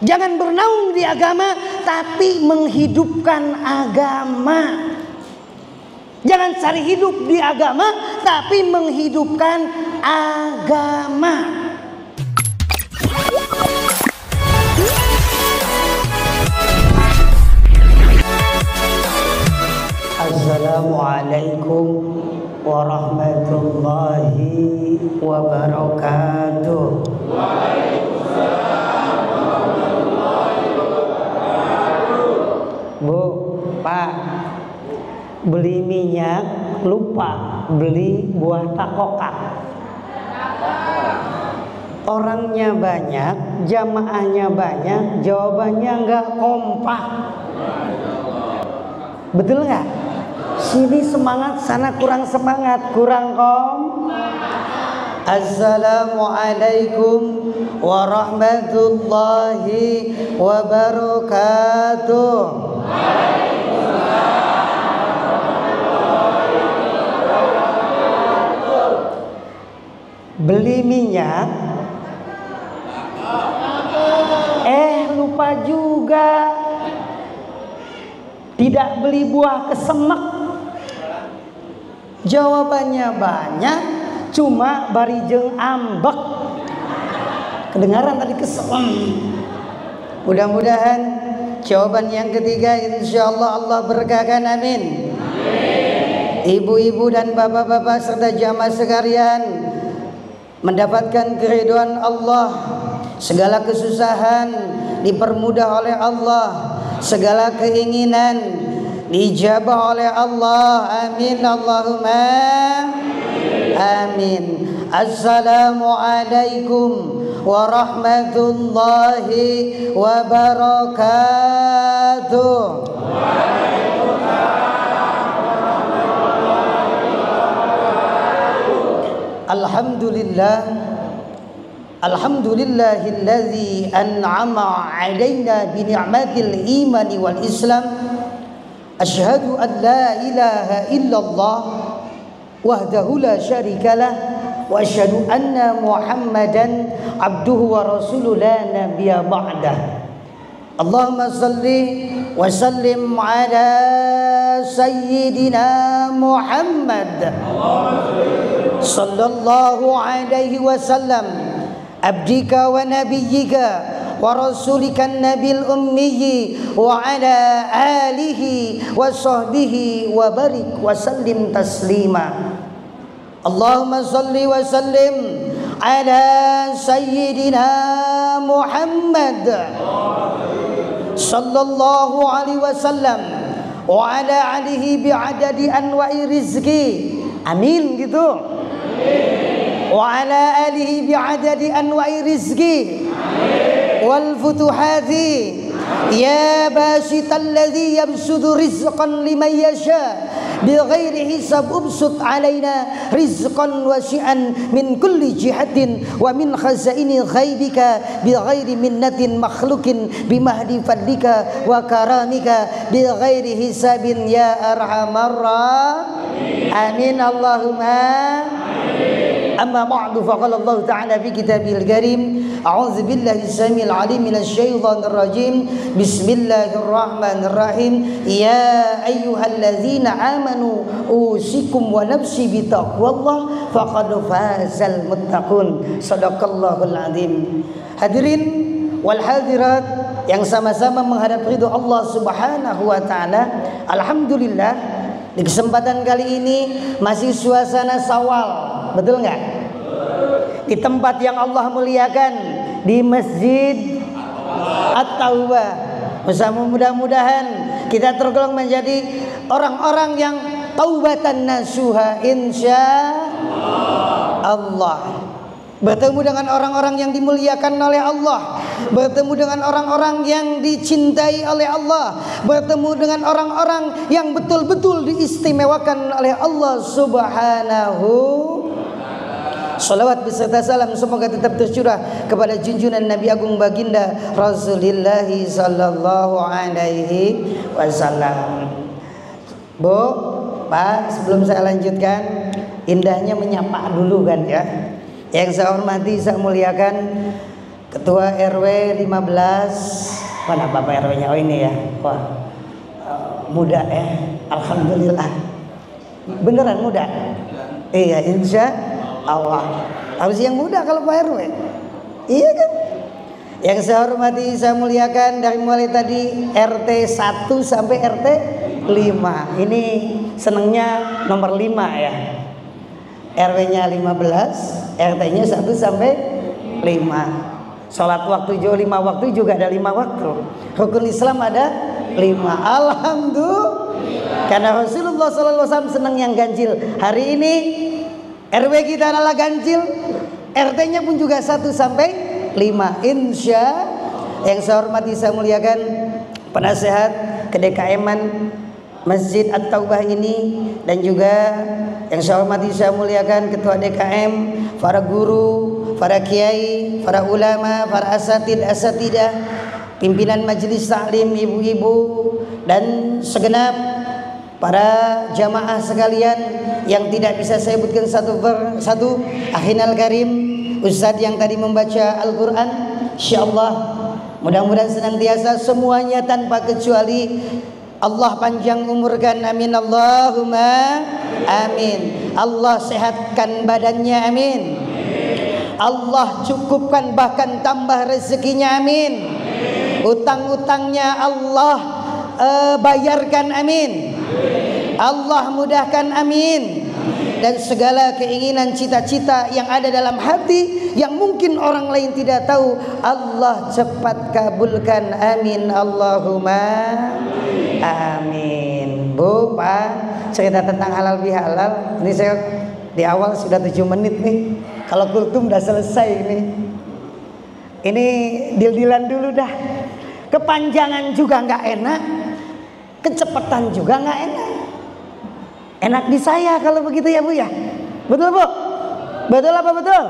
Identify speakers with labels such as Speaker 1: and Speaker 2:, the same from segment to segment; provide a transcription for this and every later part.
Speaker 1: Jangan bernaung di agama tapi menghidupkan agama. Jangan cari hidup di agama tapi menghidupkan agama. Assalamualaikum warahmatullahi wabarakatuh. Bu, Pak, beli minyak lupa beli buah takokak. Orangnya banyak, jamaahnya banyak, jawabannya nggak kompak. Betul nggak? Sini semangat, sana kurang semangat, kurang kom. Assalamualaikum warahmatullahi wabarakatuh. Beli minyak, lupa juga. Tidak beli buah kesemek. Jawabannya banyak, cuma barijeng ambek. Kedengaran tadi kesemek. Mudah-mudahan jawaban yang ketiga insyaallah Allah berkahkan, amin. Ibu-ibu dan bapak-bapak serta jamaah sekalian mendapatkan keridhaan Allah, segala kesusahan dipermudah oleh Allah, segala keinginan dijabah oleh Allah, amin Allahumma amin. Assalamualaikum warahmatullahi wabarakatuh. Alhamdulillah, alhamdulillahilladzi an'ama 'alaina bi ni'matil iman wal islam. Asyhadu an la ilaha illallah wahdahu la syarikalah wa asyhadu anna Muhammadan abduhu wa rasuluhu la nabiyya ba'dah. Allahumma salli wa sallim ala sayyidina Muhammad sallallahu alaihi wasallam, abdika wa nabiyyika wa rasulika nabil ummi wa ala alihi wa sahbihi wa barik wa sallim taslima. Allahumma salli wa sallim ala sayyidina Muhammad sallallahu alaihi wasallam wa ala alihi bi'adadi anwa'i rizki, amin gitu. Wa ala alihi bi'adadi anwa'i rizki wal futuhati ya basital ladzi yabsutu rizqan liman yasha bighairi hisab ubsut alaina rizqan wasi'an min kulli jihatin wa min khazaini ghaibika bighairi minnatin makhlukin bimahdi fadlika wa karamika bighairi hisabin ya arhamar amin Allahumma amma ba'du. Faqala Allah ta'ala fi kitabihil karim a'udzu billahi samil alim minasy syaithanir rajim. Bismillahirrahmanirrahim. Ya ayyuhalladzina amanu usikum wa nafsi bi taqwallah faqad fazal muttaqun. Shadaqallahul azim. Hadirin wal hadirat yang sama-sama menghadap ridho Allah Subhanahu wa taala. Alhamdulillah di kesempatan kali ini masih suasana Syawal. Betul nggak? Di tempat yang Allah muliakan, di Masjid At-Taubah. Mudah-mudahan kita tergolong menjadi orang-orang yang taubatan nasuha insya Allah. Bertemu dengan orang-orang yang dimuliakan oleh Allah, bertemu dengan orang-orang yang dicintai oleh Allah, bertemu dengan orang-orang yang betul-betul diistimewakan oleh Allah Subhanahu. Salawat beserta salam semoga tetap tercurah kepada junjungan Nabi Agung Baginda Rasulullah sallallahu alaihi wasallam. Bu, Pak, sebelum saya lanjutkan, indahnya menyapa dulu kan ya. Yang saya hormati, saya muliakan Ketua RW 15. Mana Bapak RW-nya? Oh ini ya. Wah, muda ya. Alhamdulillah. Beneran muda? Iya, insya Allah. Harus yang muda kalau Pak RW. Iya kan? Yang saya hormati, saya muliakan, dari mulai tadi RT 1 sampai RT 5. Ini senengnya nomor 5 ya. RW-nya 15, RT-nya 1 sampai 5. Sholat waktu juga 5 waktu, juga ada 5 waktu. Rukun Islam ada 5. Alhamdulillah. Karena Rasulullah SAW senang yang ganjil. Hari ini RW kita adalah ganjil, RT-nya pun juga 1 sampai 5. Insya. Yang saya hormati, saya muliakan penasehat kedekaeman Masjid At-Taubah ini, dan juga yang saya hormati, saya muliakan ketua DKM, para guru, para kiai, para ulama, para asatidah, pimpinan majelis taklim, ibu-ibu, dan segenap para jamaah sekalian yang tidak bisa saya sebutkan satu persatu. Akhinal karim, Ustadz yang tadi membaca Al-Quran, insyaallah mudah-mudahan senantiasa semuanya tanpa kecuali Allah panjang umurkan, amin Allahumma amin. Allah sehatkan badannya, amin. Allah cukupkan bahkan tambah rezekinya, amin. Utang-utangnya Allah bayarkan, amin. Allah mudahkan, amin. Dan segala keinginan cita-cita yang ada dalam hati yang mungkin orang lain tidak tahu, Allah cepat kabulkan, amin Allahumma amin. Bu, Pak, cerita tentang halal bihalal ini saya di awal sudah 7 menit nih. Kalau kultum udah selesai ini. Ini deal-dealan dulu dah. Kepanjangan juga nggak enak, kecepatan juga nggak enak. Enak di saya kalau begitu ya Bu ya. Betul Bu? Betul apa betul?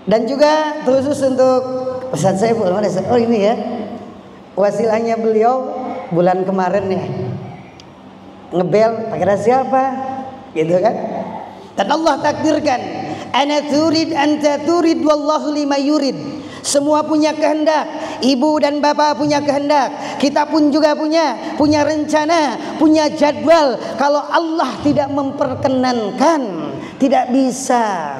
Speaker 1: Dan juga khusus untuk Ustaz Saiful, oh ini ya, wasilahnya beliau bulan kemarin ya, ngebel pakai siapa gitu kan. Dan Allah takdirkan, ana turid anta turid wallahu lima yurid. Semua punya kehendak, ibu dan bapak punya kehendak, kita pun juga punya rencana, punya jadwal. Kalau Allah tidak memperkenankan, tidak bisa.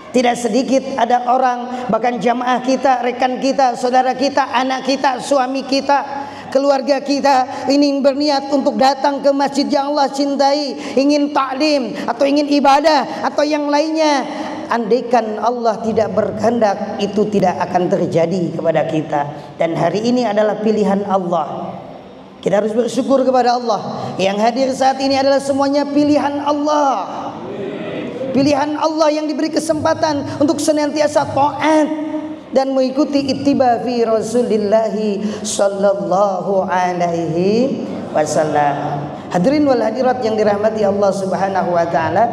Speaker 1: Tidak sedikit ada orang, bahkan jamaah kita, rekan kita, saudara kita, anak kita, suami kita, keluarga kita ingin berniat untuk datang ke masjid yang Allah cintai, ingin taklim atau ingin ibadah atau yang lainnya. Andaikan Allah tidak berkehendak, itu tidak akan terjadi kepada kita. Dan hari ini adalah pilihan Allah. Kita harus bersyukur kepada Allah. Yang hadir saat ini adalah semuanya pilihan Allah. Pilihan Allah yang diberi kesempatan untuk senantiasa taat dan mengikuti ittiba fi Rasulillah sallallahu alaihi wasallam. Hadirin wal hadirat yang dirahmati Allah Subhanahu wa taala,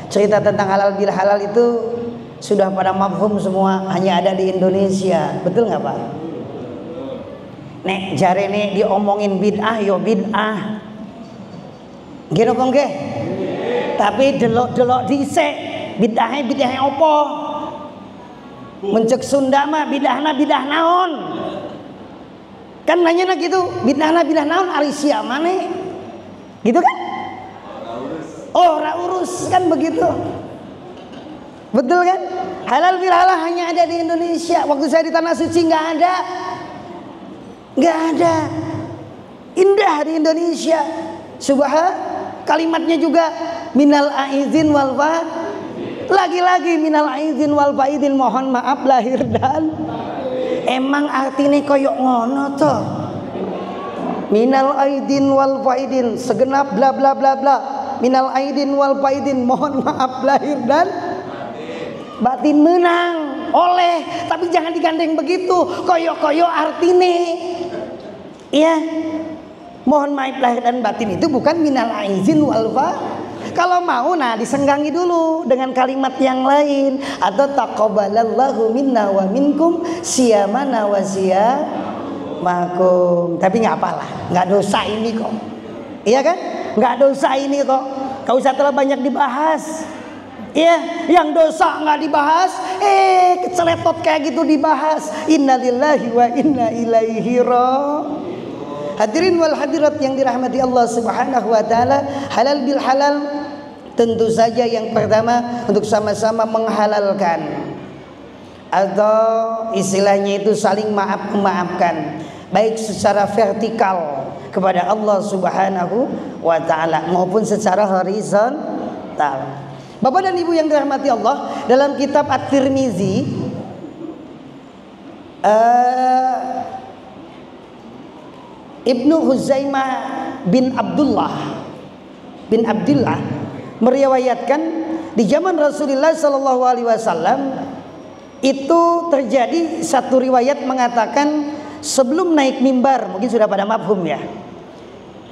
Speaker 1: cerita tentang halal bil halal itu sudah pada mafhum semua, hanya ada di Indonesia. Betul nggak Pak? Nek jare nek diomongin bid'ah yo bid'ah. Nggih napa nggih? Tapi delok-delok dhisik bid'ahe apa? Mencek Sunda mah bid'ahna bidah naon? Kan nanya gitu, bid'ahna bidah naon ari sia maneh? Gitu kan? Ora urus kan begitu. Betul kan? Halal bil halal hanya ada di Indonesia. Waktu saya di Tanah Suci nggak ada. Nggak ada. Indah di Indonesia. Subhan. Kalimatnya juga minal aizin wal fa. Lagi-lagi minal aizin wal faidin, mohon maaf lahir dan. Emang artinya koyok ngono toh. Minal aidin wal faidin, segenap bla bla bla bla. Minal aidin wal faidin, mohon maaf lahir dan batin, menang oleh, tapi jangan digandeng begitu koyo-koyo artine. Iya, mohon maaf lahir dan batin itu bukan minal aizin wal fa. Kalau mau nah disenggangi dulu dengan kalimat yang lain, atau taqabbalallahu minna wa minkum siyamana wa siyamakum. Tapi nggak apalah, nggak dosa ini kok. Iya kan? Nggak dosa ini kok. Gak usah terlalu banyak dibahas. Ya, yang dosa nggak dibahas, keceletot kayak gitu dibahas. Innalillahi wa inna ilaihi raji'un. Hadirin wal hadirat yang dirahmati Allah Subhanahu wa taala, halal bil halal tentu saja yang pertama untuk sama-sama menghalalkan atau istilahnya itu saling maaf-memaafkan, baik secara vertikal kepada Allah Subhanahu wa taala maupun secara horizontal. Bapak dan Ibu yang dirahmati Allah, dalam kitab At-Tirmizi Ibnu Huzaimah bin Abdullah meriwayatkan di zaman Rasulullah sallallahu alaihi wasallam itu terjadi satu riwayat mengatakan sebelum naik mimbar, mungkin sudah pada mafhum ya.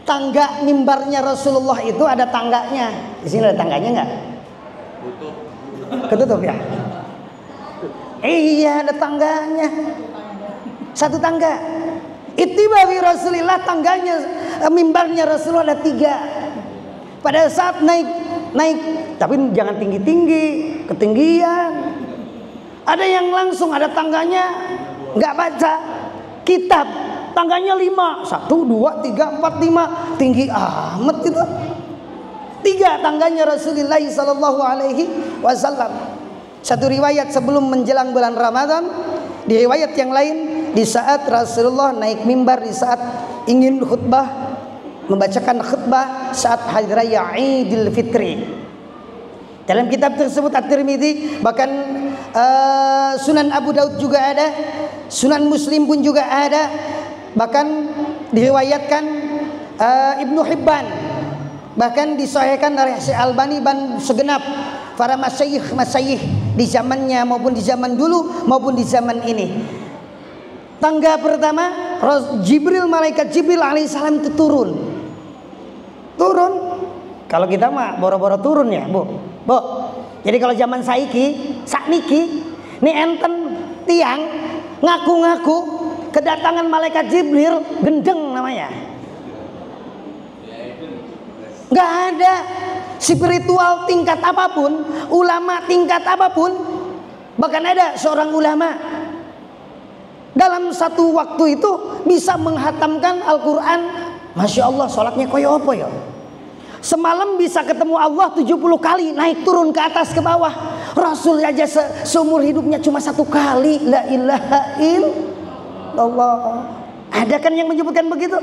Speaker 1: Tangga mimbarnya Rasulullah itu ada tangganya. Di sini ada tangganya enggak? Ketutup ya? Iya, ada tangganya. Satu tangga. Ittiba bi Rasulillah, tangganya mimbarnya Rasulullah ada 3. Pada saat naik, tapi jangan tinggi-tinggi, ketinggian. Ada yang langsung ada tangganya, nggak baca kitab, tangganya 5, 1, 2, 3, 4, 5, tinggi amat itu. 3 tangganya Rasulullah sallallahu alaihi wasallam. Satu riwayat sebelum menjelang bulan Ramadan, di riwayat yang lain di saat Rasulullah naik mimbar, di saat ingin khutbah, membacakan khutbah saat hari raya Idul Fitri. Dalam kitab tersebut At-Tirmizi, bahkan Sunan Abu Daud juga ada, Sunan Muslim pun juga ada, bahkan diriwayatkan Ibnu Hibban, bahkan disahihkan oleh Syekh Albani dan segenap para masyayikh di zamannya maupun di zaman dulu maupun di zaman ini. Tangga pertama, malaikat Jibril alaihissalam itu turun. Kalau kita mah boro-boro turun ya, Bu. Jadi kalau zaman sakniki, nih enten tiang ngaku-ngaku kedatangan malaikat Jibril, gendeng namanya. Nggak ada spiritual tingkat apapun, ulama tingkat apapun. Bahkan ada seorang ulama dalam satu waktu itu bisa menghatamkan Al-Quran, Masya Allah, sholatnya koyo apa ya, semalam bisa ketemu Allah 70 kali, naik turun ke atas ke bawah. Rasul aja seumur hidupnya cuma 1 kali, la ilaha illallah. Ada kan yang menyebutkan begitu?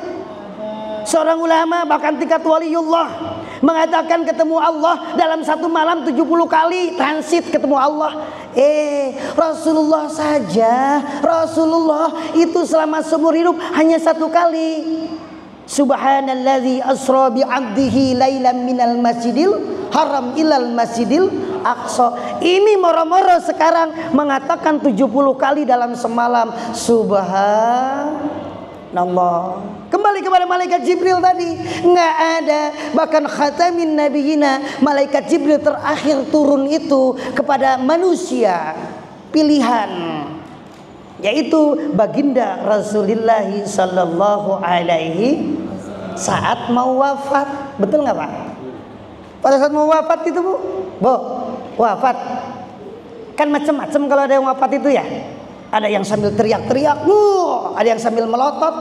Speaker 1: Seorang ulama bahkan tingkat waliullah mengatakan ketemu Allah dalam 1 malam 70 kali transit ketemu Allah. Rasulullah saja, Rasulullah itu selama seumur hidup hanya 1 kali. Subhanalladzi asra bi 'abdihi lailan minal masjidil haram ilal masjidil aqsa. Ini moro-moro sekarang mengatakan 70 kali dalam semalam. Subhanallah. Kembali kepada malaikat Jibril tadi, nggak ada. Bahkan khatamin nabiyina, malaikat Jibril terakhir turun itu kepada manusia pilihan, yaitu baginda Rasulullah sallallahu alaihi saat mau wafat. Betul nggak Pak? Pada saat mau wafat itu Bu, wafat kan macam-macam kalau ada yang wafat itu ya. Ada yang sambil teriak-teriak, ada yang sambil melotot,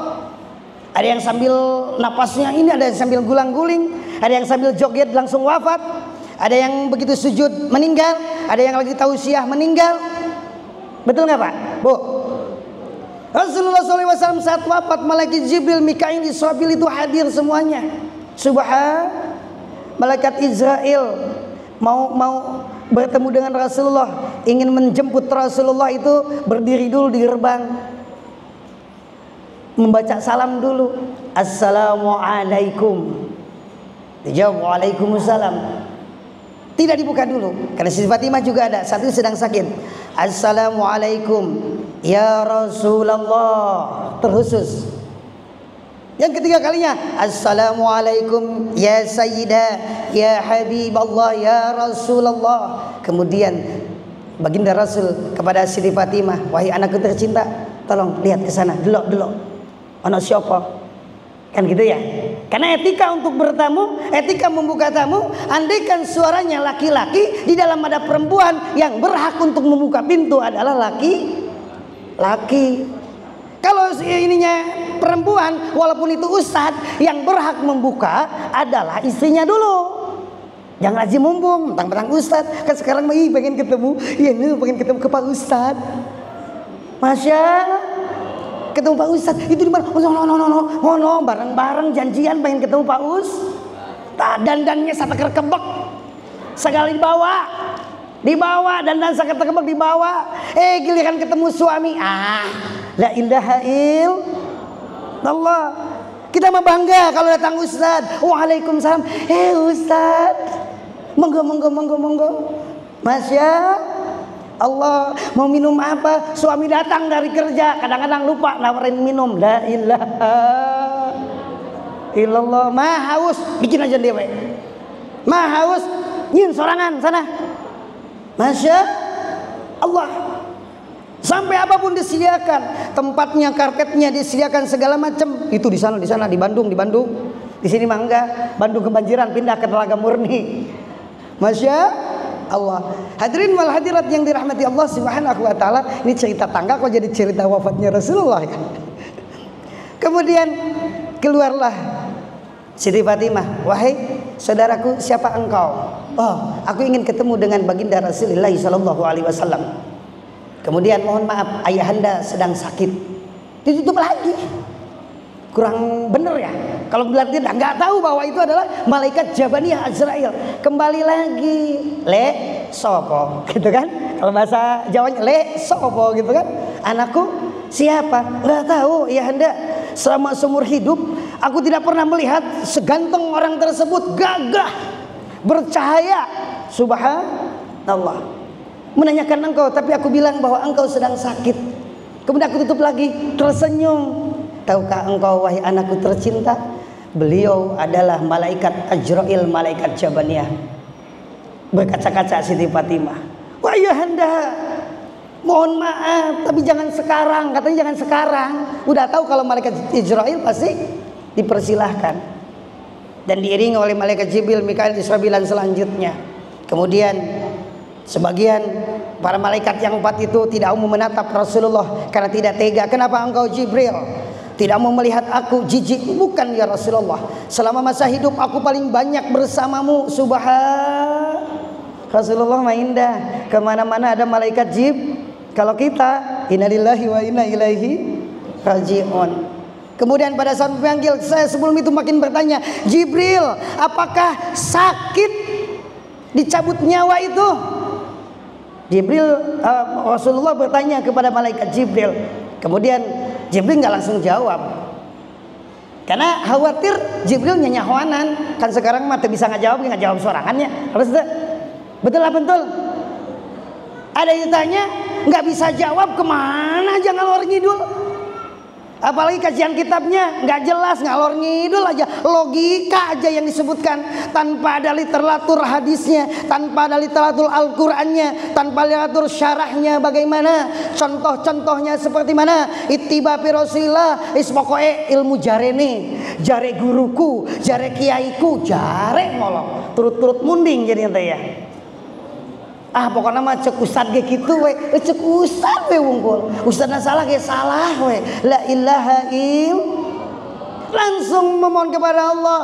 Speaker 1: ada yang sambil napasnya ini, ada yang sambil gulang-guling, ada yang sambil joget langsung wafat, ada yang begitu sujud meninggal, ada yang lagi tausiah meninggal. Betul nggak Pak? Bu, Rasulullah SAW saat wafat, malaikat Jibril, Mikail, Israfil itu hadir semuanya. Malaikat Israel mau bertemu dengan Rasulullah, ingin menjemput Rasulullah itu berdiri dulu di gerbang, membaca salam dulu, Assalamualaikum. Dijawab Waalaikumsalam. Tidak dibuka dulu karena Siti Fatimah juga ada, saat itu sedang sakit. Assalamualaikum ya Rasulullah, terkhusus. Yang ketiga kalinya, Assalamualaikum ya Sayyidah, ya Habiballah, ya Rasulullah. Kemudian baginda Rasul kepada Siti Fatimah, wahai anakku tercinta, tolong lihat ke sana, delok. Anak siapa? Kan gitu ya. Karena etika untuk bertamu, etika membuka tamu, andaikan suaranya laki-laki, di dalam ada perempuan yang berhak untuk membuka pintu adalah laki-laki. Kalau ininya perempuan, walaupun itu ustadz, yang berhak membuka adalah istrinya dulu. Jangan aja mumpung, mentang-mentang ustadz. Kan sekarang pengen ketemu, iya nih pengen ketemu ke Pak Ustadz. Masya ketemu Pak Ustadz itu di mana? No, bareng-bareng janjian pengen ketemu Pak Ustadz. Dandannya sateker kebek, sekali dibawa dandan sateker kebek dibawa. Giliran ketemu suami, la ilaha illallah. Kita mah bangga kalau datang Ustadz. Waalaikumsalam. Ustadz, monggo. Masya Allah, mau minum apa? Suami datang dari kerja, kadang-kadang lupa nawarin minum. La ilaha illallah. Mah haus, bikin aja dewe. Mah haus, nyin sorangan sana. Masya Allah. Sampai apapun disediakan, tempatnya, karpetnya disediakan segala macam. Itu di sana di Bandung. Di sini mah enggak. Bandung kebanjiran, pindah ke Telaga Murni. Masya Allah. Hadirin wal hadirat yang dirahmati Allah Subhanahu wa taala, ini cerita tangga kok jadi cerita wafatnya Rasulullah ya. Kemudian keluarlah Siti Fatimah, "Wahai saudaraku, siapa engkau?" "Oh, aku ingin ketemu dengan baginda Rasulullah sallallahu alaihi wasallam." Kemudian, "Mohon maaf, ayahanda sedang sakit." Ditutup lagi. Kurang bener ya. Kalau berarti nggak tahu bahwa itu adalah malaikat Jabaniyah Azrail. Kembali lagi, "Le sopo," gitu kan? Kalau bahasa Jawanya, "Le sopo," gitu kan? "Anakku siapa?" "Nggak tahu, ayahanda. Selama seumur hidup aku tidak pernah melihat seganteng orang tersebut, gagah, bercahaya. Subhanallah. Menanyakan engkau, tapi aku bilang bahwa engkau sedang sakit." Kemudian aku tutup lagi, tersenyum. "Tahukah engkau, wahai anakku tercinta, beliau adalah malaikat Azrail, malaikat Jabaniyah." Berkaca-kaca Siti Fatimah, "Wah ayahanda, mohon maaf, tapi jangan sekarang." Katanya jangan sekarang. Udah tahu kalau malaikat Azrail pasti dipersilahkan. Dan diiringi oleh malaikat Jibril, Mikail, Israfil dan selanjutnya. Kemudian sebagian para malaikat yang 4 itu tidak mau menatap Rasulullah karena tidak tega. "Kenapa engkau Jibril tidak mau melihat aku?" "Jijik." "Bukan ya Rasulullah, selama masa hidup aku paling banyak bersamamu." Rasulullah mah indah, kemana-mana ada malaikat Kalau kita innalillahi wa inna ilaihi rajiun. Kemudian pada saat memanggil, saya sebelum itu makin bertanya, "Jibril, apakah sakit dicabut nyawa itu?" Rasulullah bertanya kepada malaikat Jibril. Kemudian Jibril nggak langsung jawab, karena khawatir Jibril nyanyahoanan. Kan sekarang mah bisa nggak jawab sorangannya. Harus betul lah betul. Ada yang tanya nggak bisa jawab, kemana aja ngalor ngidul. Apalagi kajian kitabnya nggak jelas, ngalor ngidul aja, logika aja yang disebutkan, tanpa ada literatur hadisnya, tanpa ada literatur Al-Qur'annya, tanpa literatur syarahnya. Bagaimana contoh-contohnya seperti mana? Ittiba fi Rasulillah, pokoknya ilmu jare nih, jare guruku, jare kiaiku, jare ngolong, turut-turut munding jadi ente ya. Pokoknya mah cek ustad ge kitu we, cek ustad we wungkul. Ustadna salah ge salah we. La ilaha langsung memohon kepada Allah.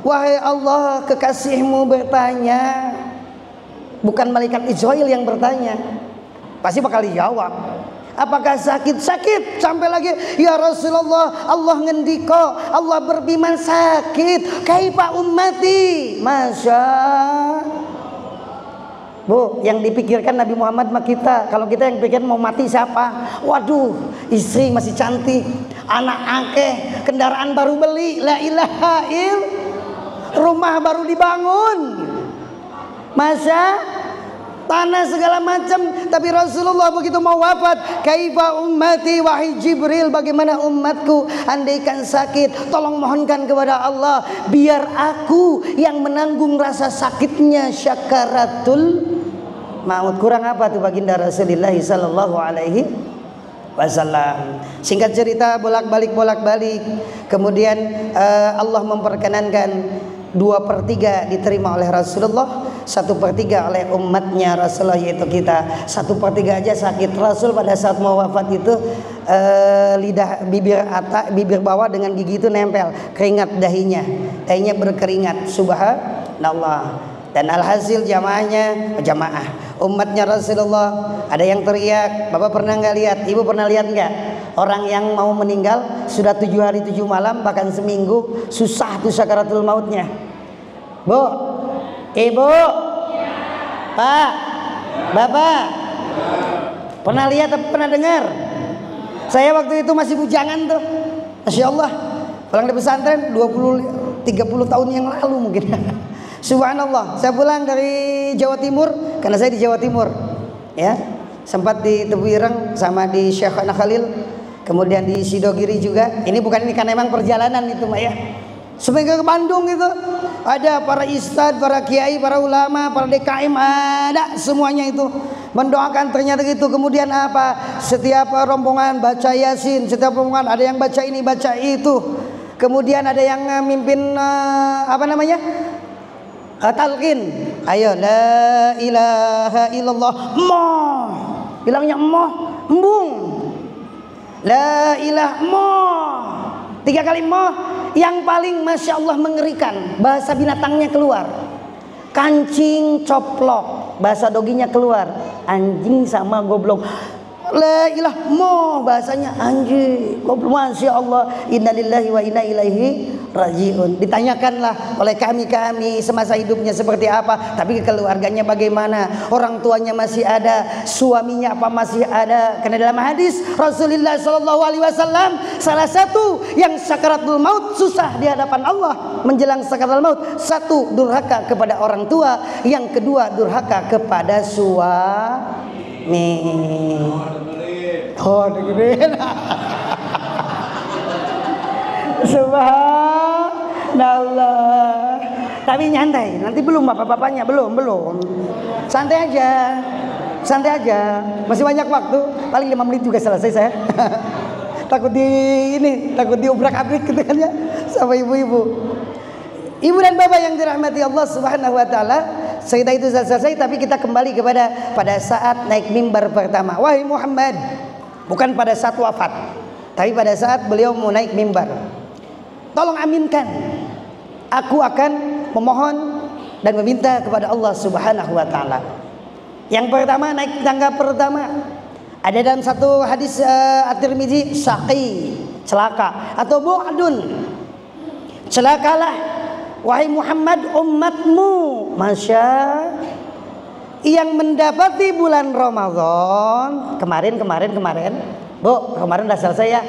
Speaker 1: "Wahai Allah, kekasihmu bertanya." Bukan malaikat Israil yang bertanya. Pasti bakal dijawab. "Apakah sakit?" "Sakit." Sampai lagi, "Ya Rasulullah, Allah ngendiko, Allah berfirman sakit. Kaifa ummati?" Masya Bu, yang dipikirkan Nabi Muhammad mah kita. Kalau kita yang pikir mau mati siapa? Waduh, istri masih cantik, anak akeh, kendaraan baru beli, la ilaha rumah baru dibangun, masa tanah segala macam. Tapi Rasulullah begitu mau wafat, "Kaifa ummati?" "Wahai Jibril, bagaimana umatku? Andaikan sakit, tolong mohonkan kepada Allah biar aku yang menanggung rasa sakitnya, syakaratul maut." Kurang apa tuh baginda Rasulullah sallallahu alaihi wasallam. Singkat cerita, bolak-balik, kemudian Allah memperkenankan 2/3 diterima oleh Rasulullah, 1/3 oleh umatnya Rasulullah, yaitu kita. 1/3 aja sakit. Rasul pada saat mau wafat itu lidah, bibir bawah dengan gigi itu nempel, keringat dahinya berkeringat. Subhanallah. Dan alhasil jamaah umatnya Rasulullah ada yang teriak. Bapak pernah nggak lihat? Ibu pernah lihat nggak? Orang yang mau meninggal sudah 7 hari 7 malam bahkan seminggu, susah tuh sakaratul mautnya. Bu, ibu, pak, bapak, pernah lihat atau pernah dengar? Saya waktu itu masih bujangan tuh, Masya Allah, pulang dari pesantren 20-30 tahun yang lalu mungkin. Subhanallah, saya pulang dari Jawa Timur karena saya di Jawa Timur, ya, sempat di Tebu Ireng sama di Syekh Anak Khalil, kemudian di Sidogiri juga. Ini bukan ini karena memang perjalanan itu, Mbak ya. Sampai ke Bandung itu ada para istad, para kiai, para ulama, para DKM, ada semuanya itu mendoakan ternyata gitu. Kemudian apa? Setiap rombongan baca Yasin, setiap rombongan ada yang baca ini, baca itu. Kemudian ada yang mimpin talqin. Ayo la ilaha illallah, moh. Bilangnya moh, embung. La ilaha moh. 3 kali moh. Yang paling Masya Allah mengerikan, bahasa binatangnya keluar. Kancing coplok, bahasa doginya keluar. Anjing sama goblok. La ilah moh, bahasanya anjing goblok. Masya Allah, innalillahi wa inna ilaihi rajiun. Ditanyakanlah oleh kami semasa hidupnya seperti apa, tapi keluarganya bagaimana, orang tuanya masih ada, suaminya apa masih ada. Karena dalam hadis Rasulullah SAW, salah satu yang sakaratul maut susah di hadapan Allah menjelang sakaratul maut, 1 durhaka kepada orang tua, yang kedua durhaka kepada suami. Oh, dengerin. Subhanallah. Tapi nyantai, nanti belum bapak-bapaknya, belum. Santai aja. Masih banyak waktu, paling 5 menit juga selesai saya. takut diubrak-abrik gitu kan ya sama ibu-ibu. Ibu dan bapak yang dirahmati Allah Subhanahu wa taala, cerita itu selesai, tapi kita kembali kepada pada saat naik mimbar pertama. Wahai Muhammad, bukan pada saat wafat, tapi pada saat beliau mau naik mimbar. Tolong aminkan, aku akan memohon dan meminta kepada Allah Subhanahu wa taala. Yang pertama, naik tangga pertama. Ada dalam satu hadis At-Tirmidzi, syaqi, celaka atau bu'dun. Celakalah wahai Muhammad umatmu, masya, yang mendapati bulan Ramadan kemarin. Bu, kemarin udah selesai ya.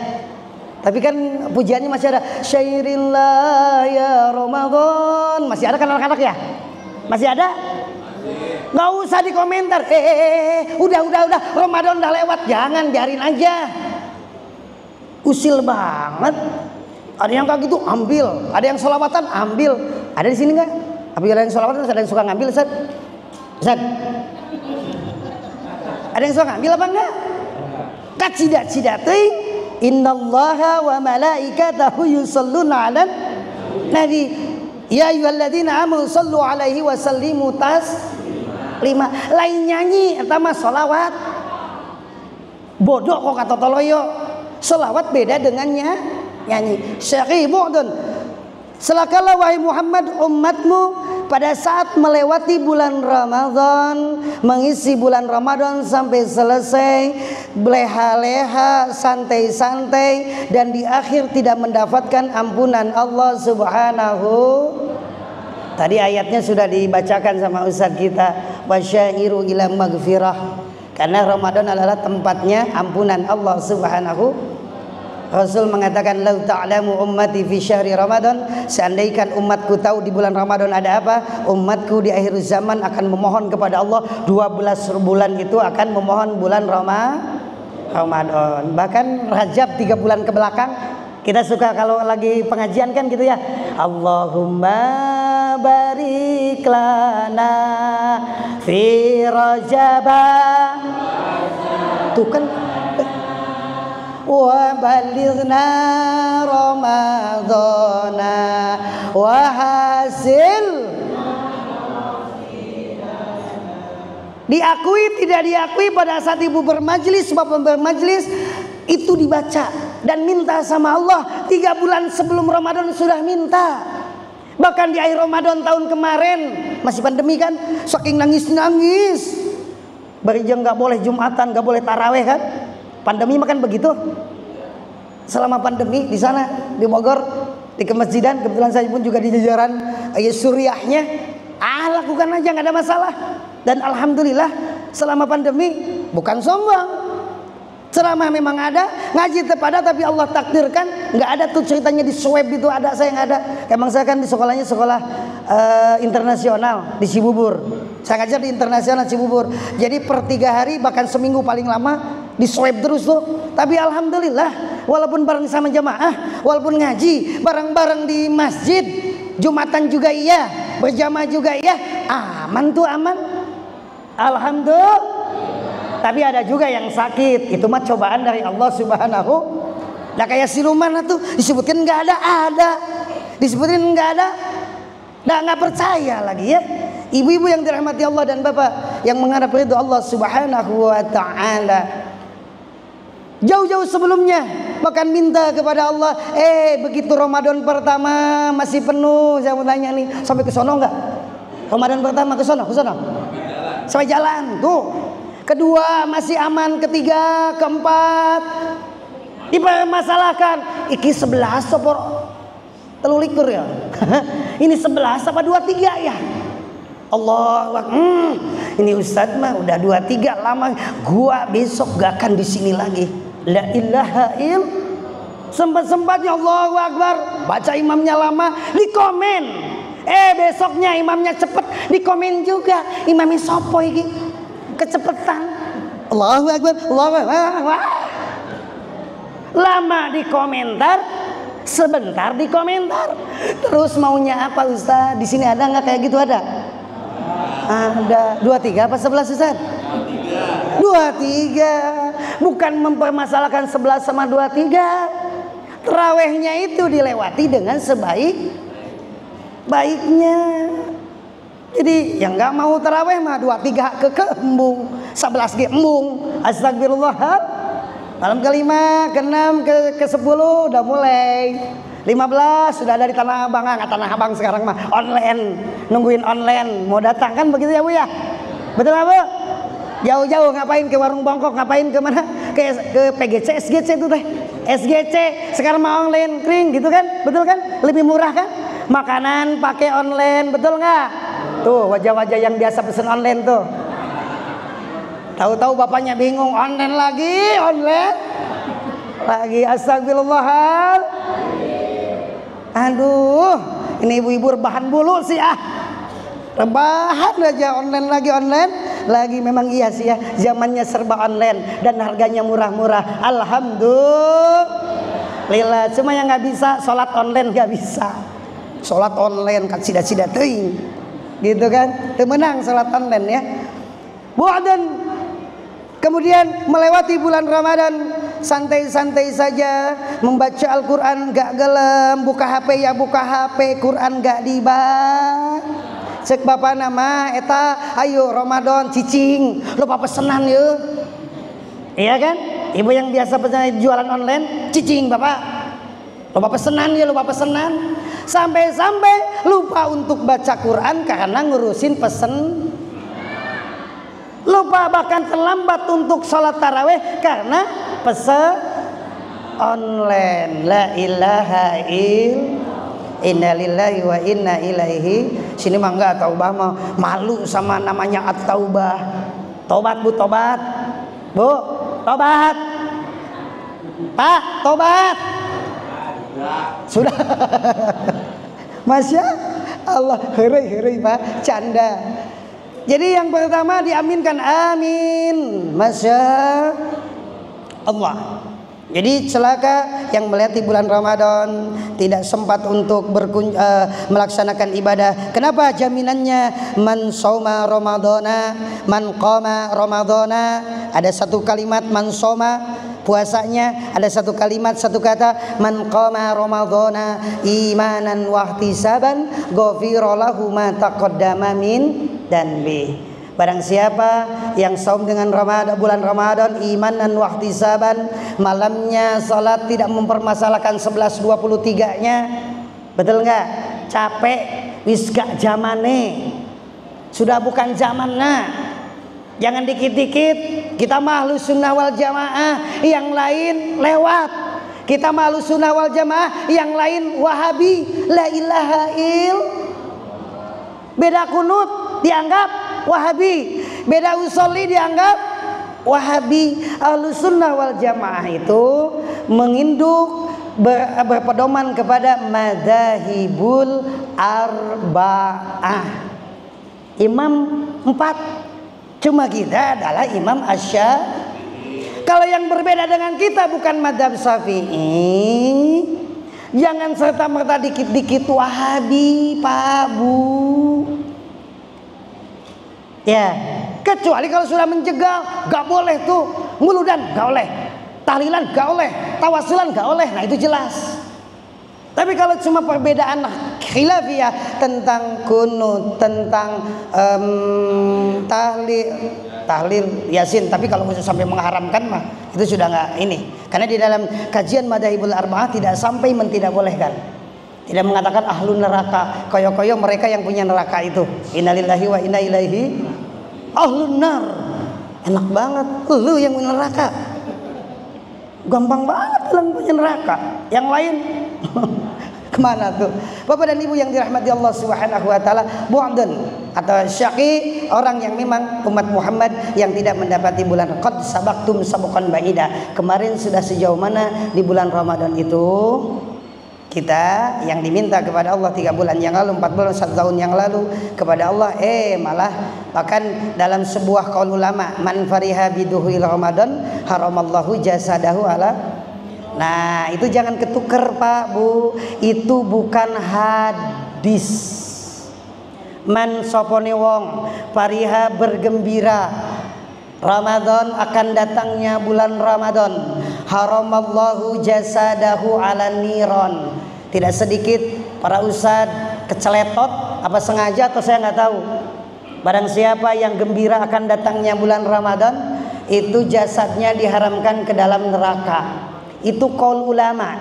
Speaker 1: Tapi kan pujiannya masih ada. Syairillah ya Ramadan. Masih ada kan anak-anak ya? Masih ada? Nggak usah dikomentar. Udah. Ramadan udah lewat. Jangan, biarin aja. Usil banget. Ada yang kayak gitu, ambil. Ada yang sholawatan, ambil. Ada di sini nggak? Apabila yang sholawatan, ada yang suka ngambil, Ustaz? Ada yang suka ngambil apa enggak? Kacidat-cidating. Innallaha wa malaikatahu yusholluna 'alan nabi. Ya ayyuhalladzina amanu shollu 'alaihi wa sallimu taslima. Lain nyanyi eta mah sholawat. Bodoh kok kata toloyo. Sholawat beda dengannya nyanyi. Syaqi bu'dun. Celakalah wahai Muhammad umatmu pada saat melewati bulan Ramadan, mengisi bulan Ramadan sampai selesai, leha-leha, santai-santai, dan di akhir tidak mendapatkan ampunan Allah Subhanahu. Tadi ayatnya sudah dibacakan sama ustaz kita, wasyairu ila maghfirah, karena Ramadan adalah tempatnya ampunan Allah Subhanahu. Rasul mengatakan, "Lau ta'lamu ummati fi syahri Ramadan", seandainya umatku tahu di bulan Ramadan ada apa, umatku di akhir zaman akan memohon kepada Allah 12 bulan itu akan memohon bulan Ramadan. Bahkan Rajab 3 bulan ke belakang kita suka kalau lagi pengajian kan gitu ya. Allahumma barik lana fi Rajab. Tuh kan wa balighna ramadhana wa hasil. Diakui tidak diakui pada saat ibu bermajlis, bapak bermajlis, itu dibaca dan minta sama Allah 3 bulan sebelum Ramadan sudah minta. Bahkan di akhir Ramadan tahun kemarin masih pandemi kan, saking nangis-nangis, Barijeng nggak boleh Jumatan, nggak boleh taraweh kan, pandemi makan begitu. Selama pandemi di sana di Bogor di kemasjidan, kebetulan saya pun juga di jajaran suriahnya, lakukan aja nggak ada masalah. Dan alhamdulillah selama pandemi bukan sombong, ceramah memang ada, ngaji tepada, tapi Allah takdirkan nggak ada tuh ceritanya di swab itu ada, saya nggak ada. Emang saya kan di sekolahnya sekolah internasional di Cibubur, saya ngajar di internasional Cibubur. Jadi per 3 hari bahkan seminggu paling lama di swab terus tuh. Tapi alhamdulillah walaupun bareng sama jamaah, walaupun ngaji bareng-bareng di masjid, Jumatan juga iya, berjamaah juga iya, aman tuh aman. Alhamdulillah. Tapi ada juga yang sakit, itu mah cobaan dari Allah Subhanahu. Nah kayak siluman tuh disebutkan nggak ada, disebutkan nggak ada, nggak percaya lagi ya. Ibu-ibu yang dirahmati Allah dan bapak yang mengharap ridho Allah Subhanahu wa Ta'ala, jauh-jauh sebelumnya bahkan minta kepada Allah, begitu Ramadan pertama masih penuh, saya mau tanya nih, sampai ke sono nggak? Ramadan pertama ke sono, sampai jalan tuh. Kedua masih aman, ketiga, keempat dipermasalahkan. Iki 11 sopor telulikur ya. Ini 11 apa 23 ya? Allah, ini Ustadz mah udah 23 lama. Gua besok gak akan di sini lagi. La ilaha il. Sempat-sempatnya Allahu Akbar, baca imamnya lama, dikomen. Besoknya imamnya cepet, dikomen juga. Imamnya sopo iki? Kecepetan. Allahu Akbar, Allahu Akbar. Lama di komentar, sebentar di komentar. Terus maunya apa Ustaz? Di sini ada nggak kayak gitu ada? Ada 23 apa 11 Ustaz? 23. Bukan mempermasalahkan 11 sama 23. Terawihnya itu dilewati dengan sebaik-baiknya. Jadi yang nggak mau taraweh mah 23 ke embung, 11 ge embung. Astagfirullah. Malam ke-5, ke-6, ke-10 udah mulai. 15 sudah ada di Tanah Abang, nggak Tanah Abang sekarang mah online, nungguin online mau datang kan begitu ya Bu ya. Betul nggak Bu? Jauh-jauh ngapain ke warung bongkok, ngapain ke mana? Ke PGC, SGC itu teh. SGC sekarang mah online kering gitu kan? Betul kan? Lebih murah kan? Makanan pakai online, betul nggak? Tuh wajah-wajah yang biasa pesen online tuh. Tahu-tahu bapaknya bingung, online lagi. Astagfirullah. Aduh, ini ibu-ibu rebahan bulu sih rebahan aja, online lagi. Memang iya sih ya, zamannya serba online dan harganya murah-murah. Alhamdulillah. Cuma yang nggak bisa sholat online, nggak bisa. Sholat online kan sida-sida teuing. Gitu kan, temenang salat online ya. Dan kemudian melewati bulan Ramadan santai-santai saja, membaca Al-Quran gak gelem, buka HP ya buka HP, Quran gak dibaca. Cek bapak nama eta, ayo Ramadan cicing, lupa pesenan yuk. Iya kan, ibu yang biasa pesan jualan online, cicing bapak, lupa pesenan ya, lupa pesenan. Sampai-sampai lupa untuk baca Quran karena ngurusin pesen. Lupa bahkan terlambat untuk sholat taraweh karena pesen online. La ilaha illallah, inna lillahi wa inna ilaihi. Sini mah enggak taubah mah malu sama namanya at-taubah. Tobat Bu, tobat. Bu, tobat. Pak, tobat. Sudah. Masya Allah, herai Pak, canda. Jadi yang pertama diaminkan, amin. Masya Allah. Jadi celaka yang melewati bulan Ramadan tidak sempat untuk melaksanakan ibadah. Kenapa? Jaminannya man soma ramadhana, man qama ramadhana. Ada satu kalimat man soma, puasanya ada satu kalimat, satu kata, man qama ramadhana imanan wa ihtisaban ghufira lahu ma taqaddama min danbi. Barang siapa yang saum dengan Ramadan, bulan Ramadan imanan wa ihtisaban, malamnya salat tidak mempermasalahkan 11:23-nya. Betul enggak? Capek wis gak zamane. Sudah bukan zamannya. Jangan dikit-dikit kita Ahlus Sunnah wal Jamaah, yang lain lewat. Kita Ahlus Sunnah wal Jamaah, yang lain Wahabi. La ilaha il. Beda kunut dianggap Wahabi, beda usolli dianggap Wahabi. Ahlus Sunnah wal Jamaah itu menginduk berpedoman kepada madzhabul arba'ah, imam 4. Cuma kita adalah Imam Asy-Syafi'i. Kalau yang berbeda dengan kita bukan madzhab Syafi'i, jangan serta-merta dikit-dikit Wahabi, Pak Bu. Ya, kecuali kalau sudah menjegal, gak boleh tuh. Muludan gak boleh, tahlilan gak boleh, tawasulan gak boleh. Nah itu jelas. Tapi kalau cuma perbedaan khilafiyah tentang kunut, tentang tahlil yasin, tapi kalau sampai mengharamkan mah itu sudah nggak ini. Karena di dalam kajian madzhabul arba'ah tidak sampai tidak bolehkan. Tidak mengatakan ahlun neraka, koyo-koyo mereka yang punya neraka itu. Innalillahi wa inna ilaihi ahlun nar. Enak banget lu yang punya neraka. Gampang banget bilang punya neraka. Yang lain kemana tuh? Bapak dan Ibu yang dirahmati Allah Subhanahu wa taala, bu'dun atau syaqi, orang yang memang umat Muhammad yang tidak mendapati bulan qad sabaqtum sabqan ba'ida. Kemarin sudah sejauh mana di bulan Ramadan itu kita yang diminta kepada Allah 3 bulan yang lalu, 4 bulan, 1 tahun yang lalu kepada Allah, malah bahkan dalam sebuah qaul ulama, man fariha biduhil Ramadan haramallahu jasadahu ala. Nah itu jangan ketuker Pak Bu, itu bukan hadis. Man sopone wong fariha bergembira Ramadan akan datangnya bulan Ramadan, haramallahu jasadahu ala niron. Tidak sedikit para ustad keceletot apa sengaja atau saya nggak tahu. Barang siapa yang gembira akan datangnya bulan Ramadan, itu jasadnya diharamkan ke dalam neraka. Itu qaul ulama.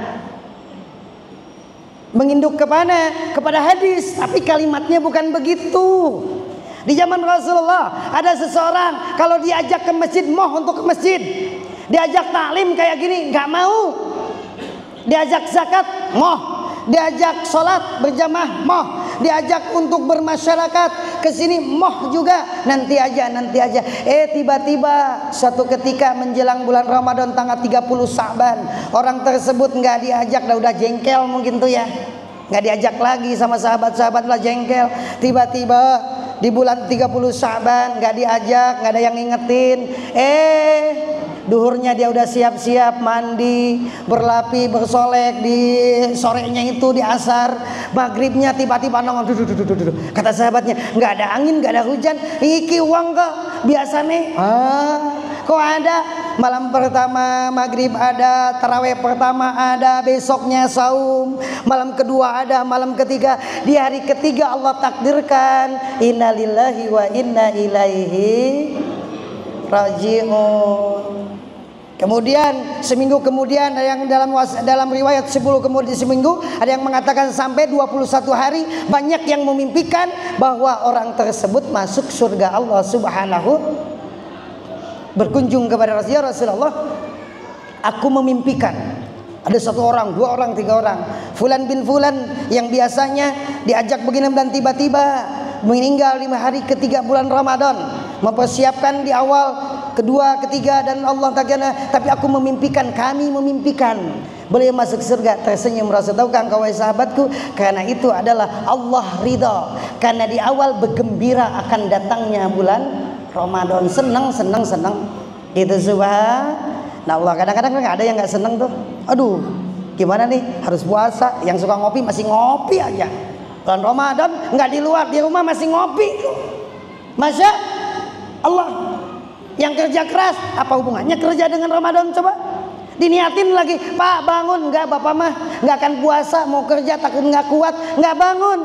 Speaker 1: Menginduk kepada hadis, tapi kalimatnya bukan begitu. Di zaman Rasulullah ada seseorang kalau diajak ke masjid moh untuk ke masjid, diajak taklim kayak gini nggak mau, diajak zakat moh, diajak sholat berjamaah moh, diajak untuk bermasyarakat ke sini moh juga, nanti aja. Tiba-tiba suatu ketika menjelang bulan Ramadan tanggal 30 Sa'ban, orang tersebut nggak diajak, udah jengkel mungkin tuh ya, nggak diajak lagi sama sahabat-sahabat, lah jengkel. Tiba-tiba di bulan 30 Sa'ban nggak diajak, nggak ada yang ngingetin. Duhurnya dia udah siap-siap mandi, berlapi, bersolek. Di sorenya itu di asar, maghribnya tiba-tiba nongol. Kata sahabatnya, nggak ada angin, nggak ada hujan. Iki uang kok biasa nih. Kok ada? Malam pertama maghrib ada, taraweh pertama ada, besoknya saum, malam kedua ada, malam ketiga. Di hari ketiga Allah takdirkan innalillahi wa inna ilaihi raji'un. Kemudian seminggu kemudian ada yang dalam riwayat 10 kemudian seminggu, ada yang mengatakan sampai 21 hari, banyak yang memimpikan bahwa orang tersebut masuk surga Allah Subhanahu. Berkunjung kepada Rasulullah, aku memimpikan ada 1 orang, 2 orang, 3 orang, fulan bin fulan yang biasanya diajak begini dan tiba-tiba meninggal 5 hari ketiga bulan Ramadan, mempersiapkan di awal kedua, ketiga, dan Allah takdirkan. Tapi aku memimpikan, kami memimpikan beliau masuk surga. Tersenyum Rasul, tahukah engkau wahai sahabatku, karena itu adalah Allah ridha, karena di awal bergembira akan datangnya bulan Ramadan. Senang gitu subhanallah. Kadang-kadang nggak ada yang nggak senang tuh. Aduh gimana nih, harus puasa. Yang suka ngopi masih ngopi aja. Bulan Ramadan nggak di luar, di rumah masih ngopi. Masya Allah. Yang kerja keras, apa hubungannya kerja dengan Ramadan coba? Diniatin lagi, Pak bangun. Enggak, Bapak mah enggak akan puasa, mau kerja takut enggak kuat, enggak bangun.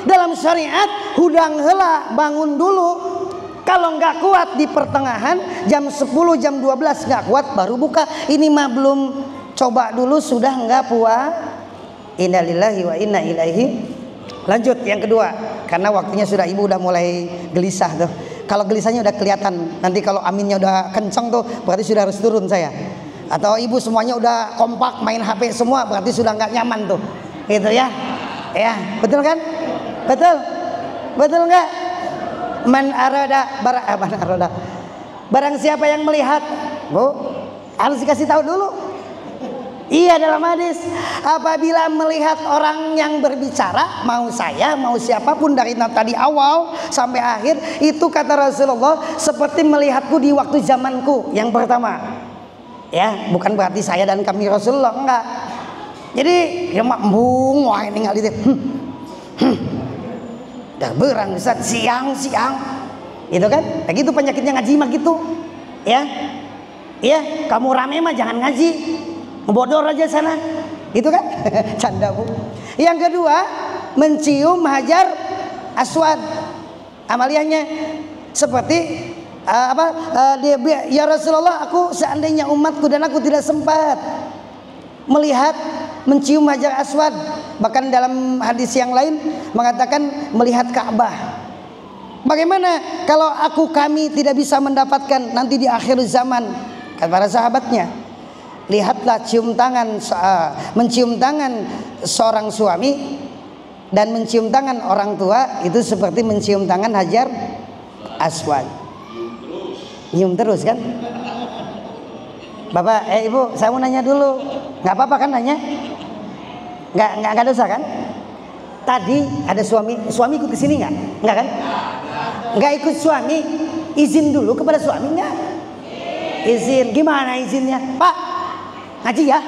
Speaker 1: Dalam syariat hudang heula, bangun dulu. Kalau enggak kuat di pertengahan jam 10 jam 12 enggak kuat baru buka. Ini mah belum coba dulu sudah enggak puasa. Innalillahi wa inna ilaihi. Lanjut yang kedua, karena waktunya sudah, ibu udah mulai gelisah tuh. Kalau gelisahnya udah kelihatan, nanti kalau aminnya udah kenceng tuh berarti sudah harus turun saya. Atau ibu semuanya udah kompak main HP semua berarti sudah nggak nyaman tuh, gitu ya. Ya, betul kan? Betul nggak? Man arada barang siapa yang melihat, bu, harus dikasih tahu dulu. Iya, dalam hadis, apabila melihat orang yang berbicara, mau saya, mau siapapun dari tadi awal sampai akhir, itu kata Rasulullah seperti melihatku di waktu zamanku yang pertama. Ya, bukan berarti saya dan kami Rasulullah, enggak. Jadi ya embung wah ini ngali teh. Dah berang Ustaz siang. Gitu kan? Nah, gitu penyakitnya ngaji mah gitu. Ya. Iya, kamu rame mah jangan ngaji. Ngebodor aja sana. Gitu kan? Canda, Bu. Yang kedua, mencium hajar aswad. Amaliyahnya seperti ya Rasulullah, aku seandainya umatku dan aku tidak sempat melihat mencium hajar aswad, bahkan dalam hadis yang lain mengatakan melihat Ka'bah. Bagaimana kalau kami tidak bisa mendapatkan nanti di akhir zaman? Kata para sahabatnya, lihatlah mencium tangan seorang suami dan mencium tangan orang tua itu seperti mencium tangan hajar aswad. Nyium terus kan? Bapak, Ibu, saya mau nanya dulu. Nggak apa-apa kan nanya? Nggak dosa kan? Tadi ada suami ikut ke sini nggak? Nggak kan? Nggak ikut suami, izin dulu kepada suami nggak? Izin, gimana izinnya? Pak, ngaji ya?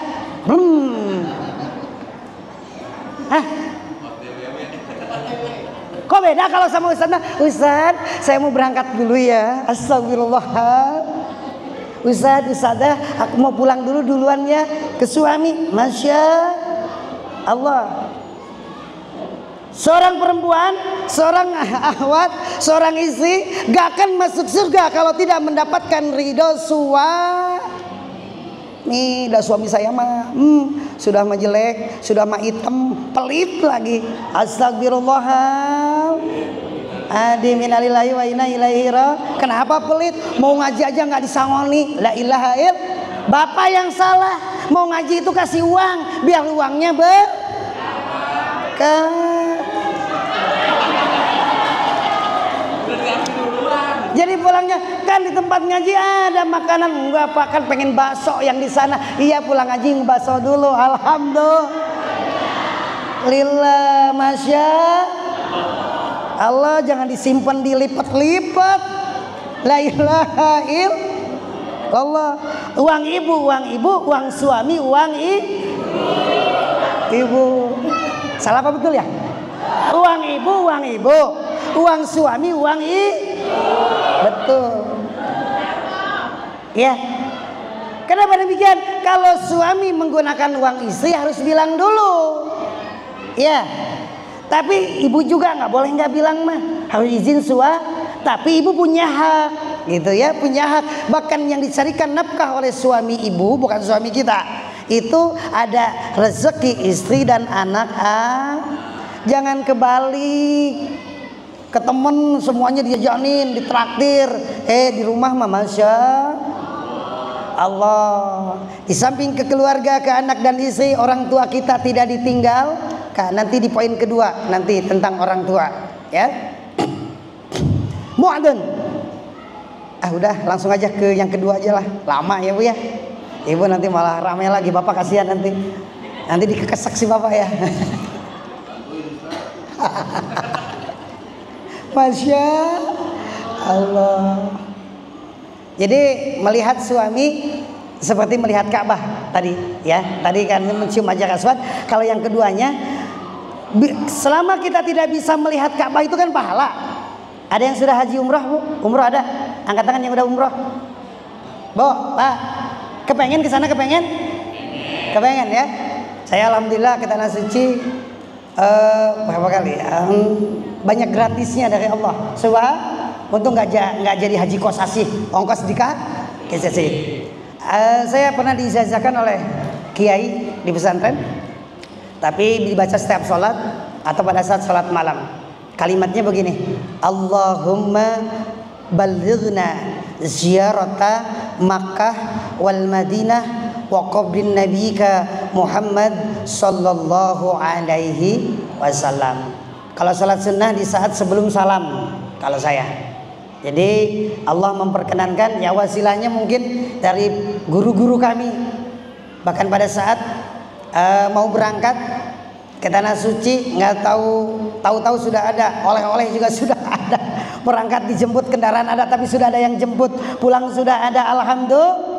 Speaker 1: Hah? Kok beda kalau sama Ustaz? Ustaz, saya mau berangkat dulu ya. Astagfirullah. Ustazah, aku mau pulang duluan ya ke suami. Masya Allah. Seorang perempuan, seorang akhwat, seorang istri gak akan masuk surga kalau tidak mendapatkan ridho suami. Nih, dah suami saya mah sudah mah jelek, sudah mah hitam, pelit lagi. Astagfirullah. Adi minalillahi wa inna ilaihi raji'un. Kenapa pelit? Mau ngaji aja nggak disangoni. La ilaha illallah. Bapak yang salah. Mau ngaji itu kasih uang biar uangnya berkah. Jadi pulangnya kan di tempat ngaji ada makanan, enggak Pak, kan pengen bakso yang di sana. Iya, pulang ngaji bakso dulu. Alhamdulillah, masya Allah, jangan disimpan dilipat-lipat. La ilaha illallah. Uang ibu, uang suami, uang ibu. Salah apa betul ya? Uang ibu, uang suami, uang betul. Ya. Kenapa demikian? Kalau suami menggunakan uang istri harus bilang dulu. Ya. Tapi ibu juga nggak boleh nggak bilang mah. Harus izin tapi ibu punya hak, gitu ya, punya hak. Bahkan yang dicarikan nafkah oleh suami ibu, bukan suami kita. Itu ada rezeki istri dan anak. Jangan kebalik. Ke temen semuanya dijajanin, ditraktir. Di rumah mah masya Allah. Di samping ke keluarga, ke anak dan istri, orang tua kita tidak ditinggal. Nanti di poin kedua nanti tentang orang tua, ya. Mu'adun. Udah langsung aja ke yang kedua aja lah. Lama ya Bu ya. Ibu nanti malah ramai lagi, Bapak kasihan nanti. Nanti dikekesak si Bapak ya. Masya Allah. Jadi melihat suami seperti melihat Ka'bah tadi ya. Tadi kan mencium hajar aswad. Kalau yang keduanya, selama kita tidak bisa melihat Ka'bah itu kan pahala. Ada yang sudah haji umrah Bu? Umrah ada? Angkat tangan yang udah umrah. Bu, Pak, kepengen kesana kepengen? Kepengen ya? Saya alhamdulillah ke Tanah Suci berapa kali? Banyak gratisnya dari Allah. Sebab untung nggak jadi haji kos asih, ongkos dikasih. Saya pernah diijazahkan oleh kiai di pesantren, tapi dibaca setiap sholat atau pada saat sholat malam. Kalimatnya begini: Allahumma balighna ziyarata Makkah wal Madinah wa qabrin nabiyika Muhammad sallallahu alaihi wasallam. Kalau salat sunnah di saat sebelum salam kalau saya. Jadi Allah memperkenankan, ya wasilahnya mungkin dari guru-guru kami. Bahkan pada saat mau berangkat ke Tanah Suci, nggak tahu sudah ada oleh-oleh, juga sudah ada. Berangkat dijemput, kendaraan ada, tapi sudah ada yang jemput. Pulang sudah ada, alhamdulillah.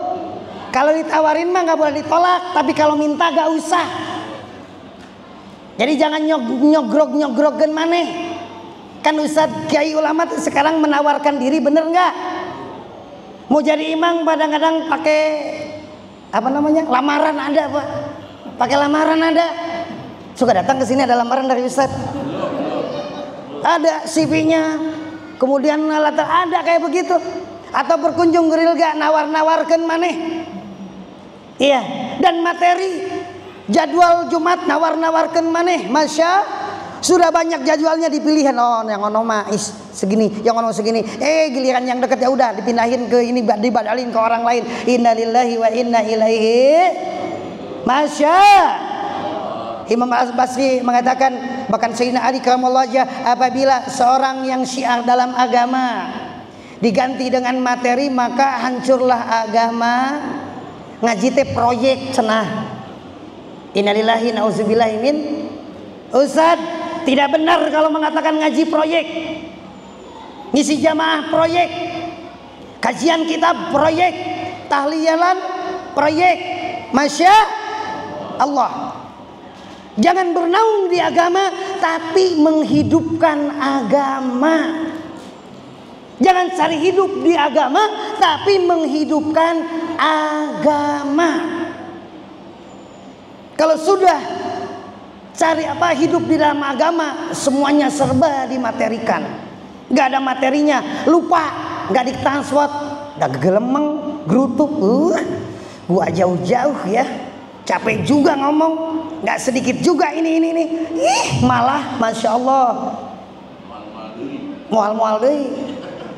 Speaker 1: Kalau ditawarin mah nggak boleh ditolak, tapi kalau minta gak usah. Jadi jangan nyogrok-nyogrokkan maneh. Kan Ustadz kiai ulama sekarang menawarkan diri, bener nggak? Mau jadi imam kadang-kadang pakai apa namanya, lamaran ada Pak, pakai lamaran ada. Suka datang ke sini ada lamaran dari Ustadz, ada CV-nya, kemudian latar ada kayak begitu. Atau berkunjung geril gak nawar-nawarkan maneh. Iya, dan materi jadwal Jumat nawar-nawarkan maneh, masya sudah banyak jadwalnya dipilihan. Oh, yang ono mais segini, yang ono segini. Giliran yang dekat ya udah dipindahin ke ini, dibadalin ke orang lain. Innalillahi wa inna ilaihi. Masya. Imam Al-Basri mengatakan, bahkan Sayyidina Ali karamallahu wajhah, apabila seorang yang syiar dalam agama diganti dengan materi, maka hancurlah agama. Ngaji teh proyek cenah. Innalillahi na'udzubillahi min. Ustaz, tidak benar kalau mengatakan ngaji proyek. Ngisi jamaah proyek, kajian kitab proyek, tahlilan proyek. Masya Allah. Jangan bernaung di agama, tapi menghidupkan agama. Jangan cari hidup di agama, tapi menghidupkan agama. Kalau sudah cari hidup di dalam agama, semuanya serba dimaterikan. Gak ada materinya, lupa, gak ditransfer, gak gelemeng, gerutuk. Gua jauh-jauh ya, capek juga ngomong, gak sedikit juga ini. Malah masya Allah, mual-mual deh.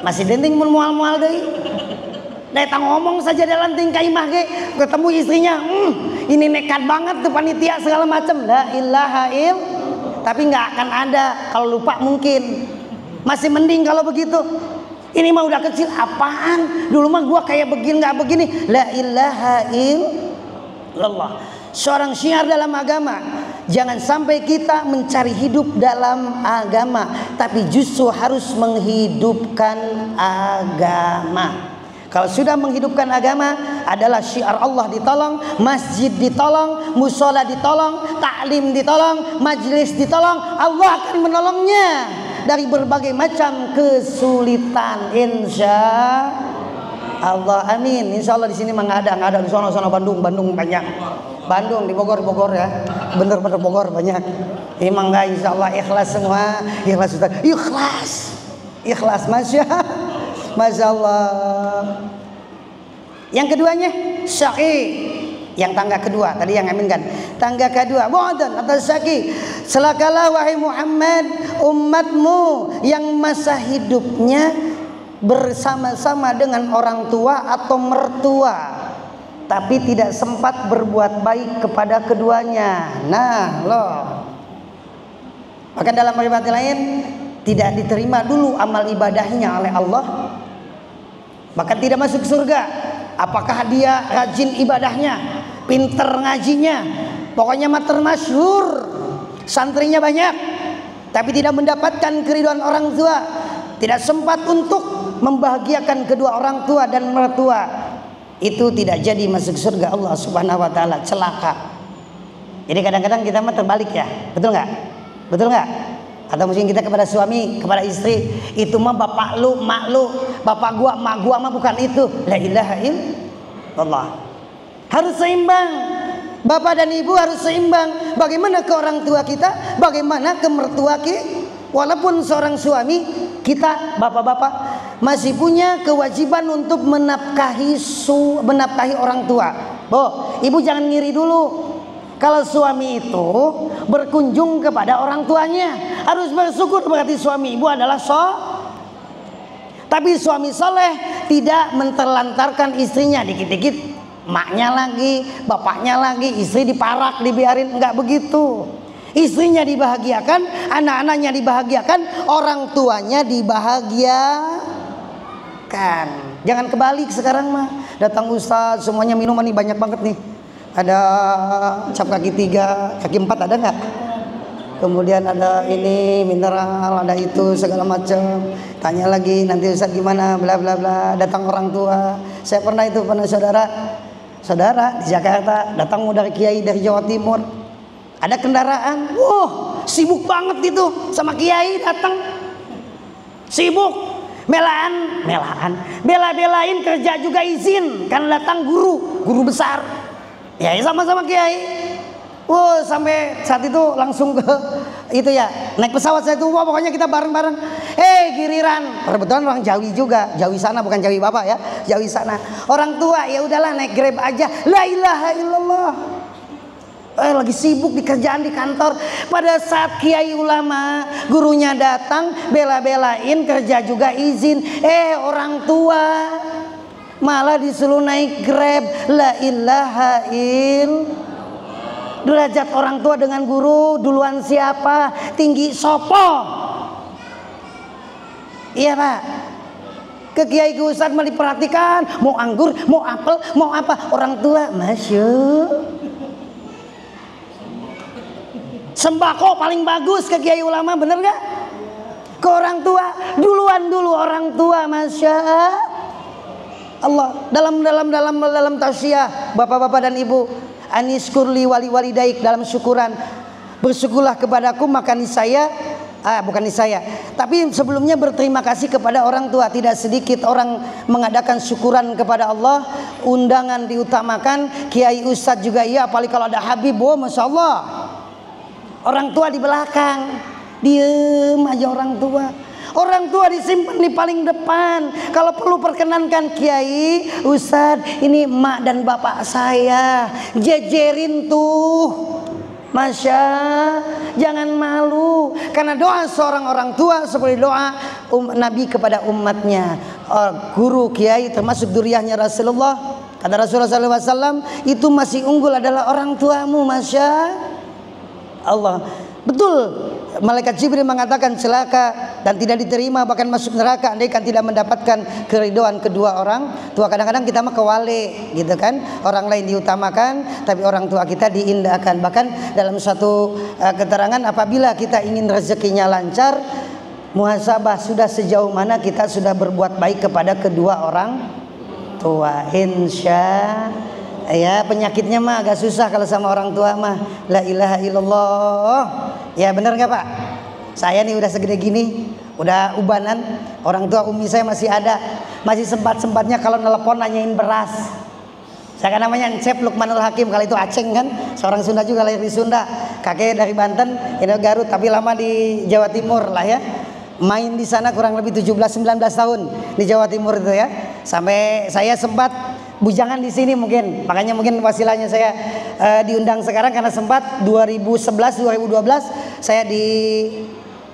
Speaker 1: Masih denting mun mual-mual deui. Datang ngomong saja dalam tingkah imah ge, ketemu istrinya, ini nekat banget tuh panitia segala macam. La ilaha illallah. Tapi nggak akan ada kalau lupa mungkin. Masih mending kalau begitu. Ini mah udah kecil, apaan? Dulu mah gua kayak begini nggak begini. La ilaha illallah. Seorang syiar dalam agama, jangan sampai kita mencari hidup dalam agama, tapi justru harus menghidupkan agama. Kalau sudah menghidupkan agama, adalah syiar Allah ditolong, masjid ditolong, musola ditolong, taklim ditolong, majlis ditolong. Allah akan menolongnya dari berbagai macam kesulitan, insya Allah. Amin. Insya Allah di sini mah nggak ada di sono Bandung banyak. Bandung, di Bogor ya, bener-bener Bogor banyak. Emang nggak, insya Allah ikhlas semua, ikhlas, masya Allah. Yang keduanya syaqi, yang tangga kedua tadi yang amin kan, tangga kedua mu'adhan atau syaqi. Celakalah wahai Muhammad umatmu yang masa hidupnya bersama-sama dengan orang tua atau mertua, tapi tidak sempat berbuat baik kepada keduanya. Nah loh, bahkan dalam riwayat lain tidak diterima dulu amal ibadahnya oleh Allah, bahkan tidak masuk surga. Apakah dia rajin ibadahnya, pinter ngajinya, pokoknya mah termasyhur, santrinya banyak, tapi tidak mendapatkan keridhaan orang tua, tidak sempat untuk membahagiakan kedua orang tua dan mertua, itu tidak jadi masuk surga Allah Subhanahu wa taala, celaka. Jadi kadang-kadang kita mah terbalik ya, betul nggak? Atau mungkin kita kepada suami, kepada istri, itu mah bapak lu, mak lu, bapak gua, mak gua mah bukan itu. La ilaha illallah. Harus seimbang. Bapak dan ibu harus seimbang. Bagaimana ke orang tua kita, bagaimana ke mertua kita. Walaupun seorang suami, kita bapak-bapak masih punya kewajiban untuk menafkahi orang tua. Ibu jangan ngiri dulu. Kalau suami itu berkunjung kepada orang tuanya, harus bersyukur, berarti suami ibu adalah Tapi suami soleh tidak menterlantarkan istrinya, dikit-dikit maknya lagi, bapaknya lagi, istri diparak, dibiarin. Enggak begitu. Istrinya dibahagiakan, anak-anaknya dibahagiakan, orang tuanya dibahagiakan. Jangan kebalik sekarang mah. Datang ustaz semuanya minuman nih banyak banget nih. Ada cap kaki 3, kaki 4 ada nggak? Kemudian ada ini mineral, ada itu segala macam. Tanya lagi nanti ustaz gimana, bla bla bla. Datang orang tua. Saya pernah saudara di Jakarta, datang dari kiai dari Jawa Timur. Ada kendaraan, sibuk banget itu sama kiai datang, sibuk, bela-belain kerja juga izin, kan datang guru besar, ya sama-sama kiai. Sampai saat itu langsung ke itu ya, naik pesawat saya itu, pokoknya kita bareng-bareng. Giliran, kebetulan orang Jawi juga, Jawi sana bukan Jawi bapak ya, Jawi sana. Orang tua ya udahlah naik Grab aja, la ilaha illallah. Lagi sibuk di kerjaan di kantor. Pada saat kiai ulama gurunya datang, bela-belain kerja juga izin. Orang tua malah disuruh naik Grab. La ilaha illallah. Derajat orang tua dengan guru duluan siapa? Tinggi sopo. Iya pak. Ke kiai ke ustadz malah diperhatikan. Mau anggur, mau apel, mau apa. Orang tua masuk. Sembako paling bagus ke kiai ulama, bener gak? Ke orang tua duluan dulu orang tua, masya Allah. Dalam tausiah bapak-bapak dan ibu, aniskurli wali daik, dalam syukuran, bersyukurlah kepadaku maka niscaya bukan niscaya, tapi sebelumnya berterima kasih kepada orang tua. Tidak sedikit orang mengadakan syukuran kepada Allah, undangan diutamakan, kiai ustadz juga iya, apalagi kalau ada habib, masya Allah. Orang tua di belakang, diem aja orang tua. Orang tua disimpan di paling depan. Kalau perlu perkenankan kiai, ustadz, ini emak dan bapak saya, jejerin tuh. Masya, jangan malu. Karena doa seorang orang tua seperti doa Nabi kepada umatnya. Guru kiai termasuk duriyahnya Rasulullah. Kata Rasulullah SAW, itu masih unggul adalah orang tuamu, masya Allah. Betul, malaikat Jibril mengatakan celaka dan tidak diterima, bahkan masuk neraka andaikan tidak mendapatkan keridhaan kedua orang tua. Kadang-kadang kita mah kewale gitu kan, orang lain diutamakan tapi orang tua kita diindahkan. Bahkan dalam suatu keterangan, apabila kita ingin rezekinya lancar, muhasabah sudah sejauh mana kita sudah berbuat baik kepada kedua orang tua. Insya ya, penyakitnya mah agak susah kalau sama orang tua mah. La ilaha illallah. Ya bener gak pak? Saya nih udah segede gini, udah ubanan. Orang tua umi saya masih ada, masih sempat-sempatnya kalau nelpon nanyain beras. Saya kan namanya Encep Lukmanul Hakim, kalau itu Aceh kan, seorang Sunda juga, lahir di Sunda. Kakek dari Banten, ini Garut, tapi lama di Jawa Timur lah ya. Main di sana kurang lebih 17-19 tahun di Jawa Timur itu ya. Sampai saya sempat bujangan di sini mungkin, makanya mungkin wasilahnya saya diundang sekarang karena sempat 2011-2012 saya di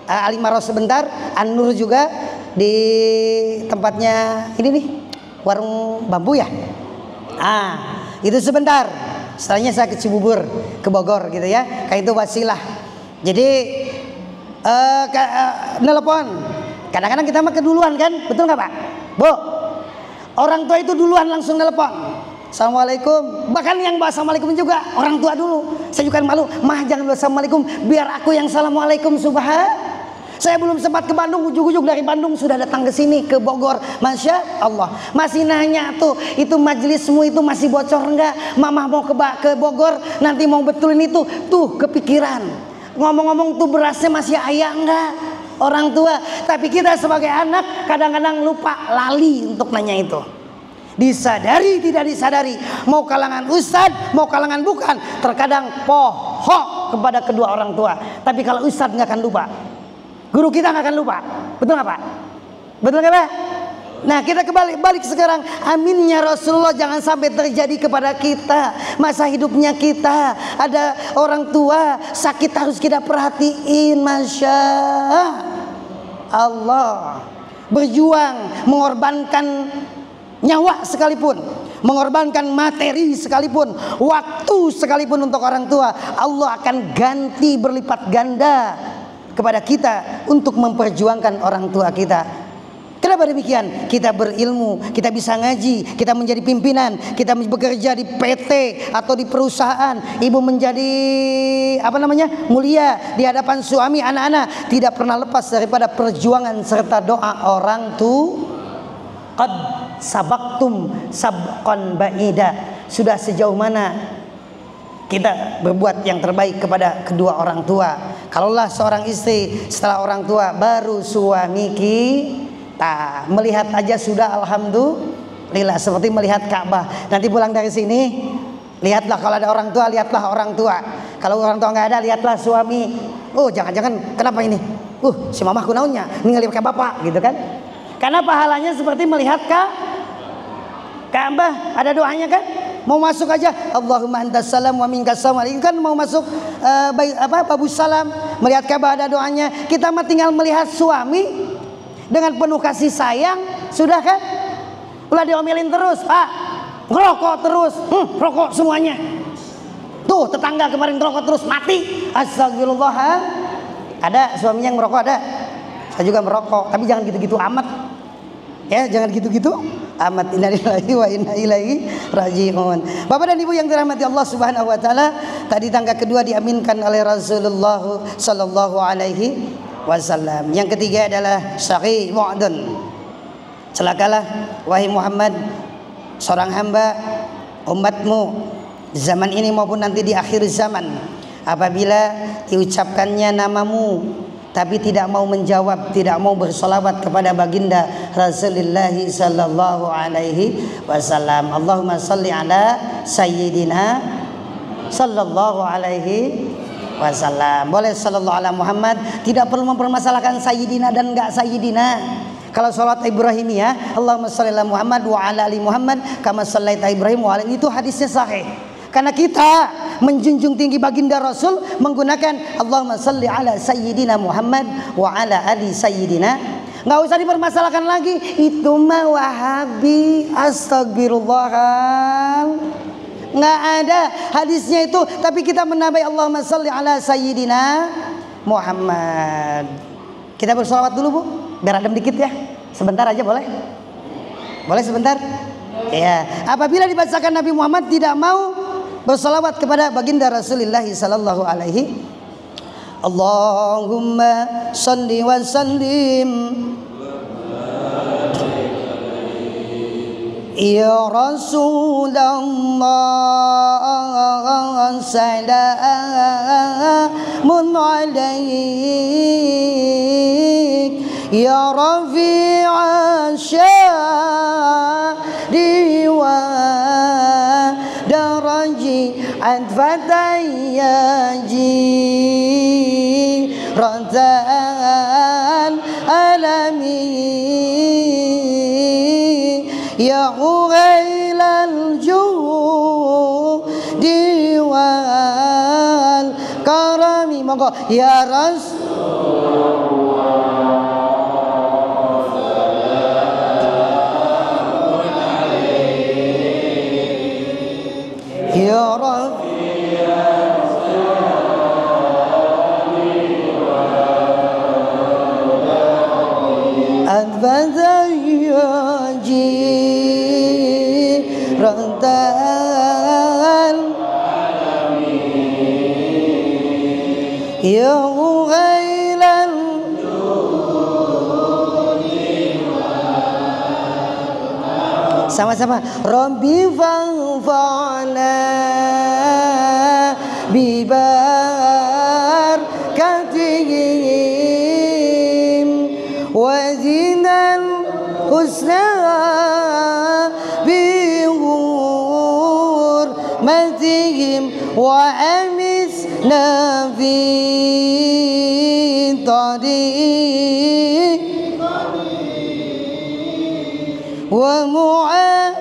Speaker 1: Alimaros sebentar, An-Nur juga di tempatnya ini nih, warung bambu ya. Itu sebentar. Setelahnya saya ke Cibubur, ke Bogor gitu ya. Kayak itu wasilah. Jadi nelpon. Kadang-kadang kita mah keduluan kan, betul nggak Pak? Bu, orang tua itu duluan langsung nelpon. Assalamualaikum. Bahkan yang bahas assalamualaikum juga orang tua dulu. Saya juga malu, mah jangan dulu assalamualaikum, biar aku yang assalamualaikum. Saya belum sempat ke Bandung, ujung-ujung dari Bandung sudah datang ke sini, ke Bogor. Masya Allah, masih nanya tuh, itu majelismu itu masih bocor enggak? Mama mau ke Bogor, nanti mau betulin itu. Tuh kepikiran, ngomong-ngomong tuh berasnya masih ayah enggak? Orang tua. Tapi kita sebagai anak kadang-kadang lupa, lali untuk nanya itu. Disadari tidak disadari, mau kalangan ustadz, mau kalangan bukan, terkadang pohok kepada kedua orang tua. Tapi kalau ustadz nggak akan lupa, guru kita nggak akan lupa. Betul nggak Pak? Betul nggak Pak? Nah, kita balik sekarang. Aminnya Rasulullah jangan sampai terjadi kepada kita. Masa hidupnya kita ada orang tua sakit harus kita perhatiin. Masya Allah, berjuang mengorbankan nyawa sekalipun, mengorbankan materi sekalipun, waktu sekalipun untuk orang tua, Allah akan ganti berlipat ganda kepada kita untuk memperjuangkan orang tua kita. Kenapa demikian? Kita berilmu, kita bisa ngaji, kita menjadi pimpinan, kita bekerja di PT atau di perusahaan, ibu menjadi mulia di hadapan suami, anak-anak, tidak pernah lepas daripada perjuangan serta doa orang tua. Qad sabaqtum sabqan ba'ida. Sudah sejauh mana kita berbuat yang terbaik kepada kedua orang tua. Kalaulah seorang istri setelah orang tua baru suami kita, melihat aja sudah alhamdulillah, seperti melihat Ka'bah. Nanti pulang dari sini, lihatlah kalau ada orang tua, lihatlah orang tua. Kalau orang tua nggak ada, lihatlah suami. Oh, jangan-jangan kenapa ini? Si mamahku naonnya, ninggalin kayak bapak gitu kan. Karena pahalanya seperti melihat Ka'bah, ada doanya kan? Mau masuk aja, Allahumma antas salam wa minkas salam. Itu kan mau masuk babus salam, melihat Ka'bah ada doanya. Kita mah tinggal melihat suami dengan penuh kasih sayang, sudah kan? Ulah diomelin terus, Pak. Ngerokok terus, rokok semuanya. Tuh tetangga kemarin ngerokok terus mati. Astagfirullah. Ada suaminya yang merokok, ada. Saya juga merokok, tapi jangan gitu-gitu amat. Ya, jangan gitu-gitu amat. Innalillahi wa inna ilaihi raji'un. Bapak dan Ibu yang dirahmati Allah Subhanahu wa taala, tadi tangga kedua diaminkan oleh Rasulullah sallallahu alaihi wasallam. Yang ketiga adalah syaqi mu'dun. Celakalah wahai Muhammad, seorang hamba umatmu zaman ini maupun nanti di akhir zaman, apabila diucapkannya namamu tapi tidak mau menjawab, tidak mau bersolawat kepada baginda Rasulullah sallallahu alaihi wasallam. Allahumma salli ala sayyidina sallallahu alaihi wasallam. Boleh sallallahu ala Muhammad, tidak perlu mempermasalahkan sayyidina dan enggak sayyidina. Kalau salat Ibrahimiyah, Allahumma salli ala Muhammad wa ala ali Muhammad kama sallaita Ibrahim wa ala, itu hadisnya sahih. Karena kita menjunjung tinggi baginda Rasul menggunakan Allahumma salli ala sayyidina Muhammad wa ala ali sayyidina. Nggak usah dipermasalahkan lagi, itu mah Wahabi. Astagfirullah, nggak ada hadisnya itu. Tapi kita menambahi Allahumma salli ala sayyidina Muhammad. Kita bersolawat dulu Bu, biar adem dikit ya. Sebentar aja boleh? Boleh sebentar? Ya. Apabila dibacakan Nabi Muhammad tidak mau bersalawat kepada baginda Rasulullah sallallahu alaihi, Allahumma salli wa sallim ya Rasulullah salamun alaik ya rafi'a syadi wa daraji adfataya jiratan alami ya ghailal judi wal karami. Monggo ya Rasulullah ya Rabbi adbada ya jiratan ya ghailan sama-sama Rabbi fa'ala bibarakatihim wa zinal husna bi وأمسنا في طريق ومعافاتي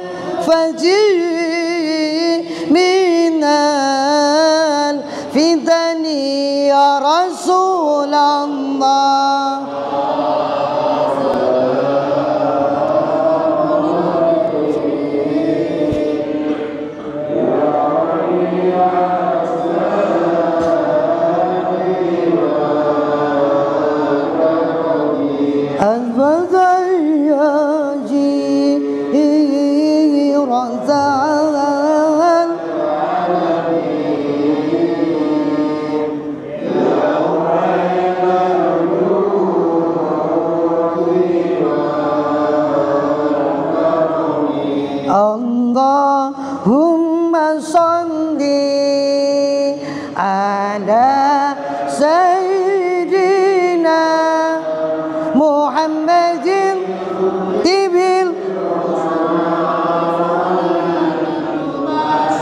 Speaker 1: من الفتن يا رسول الله. Allahumma sholli ala sayyidina Muhammadin tibil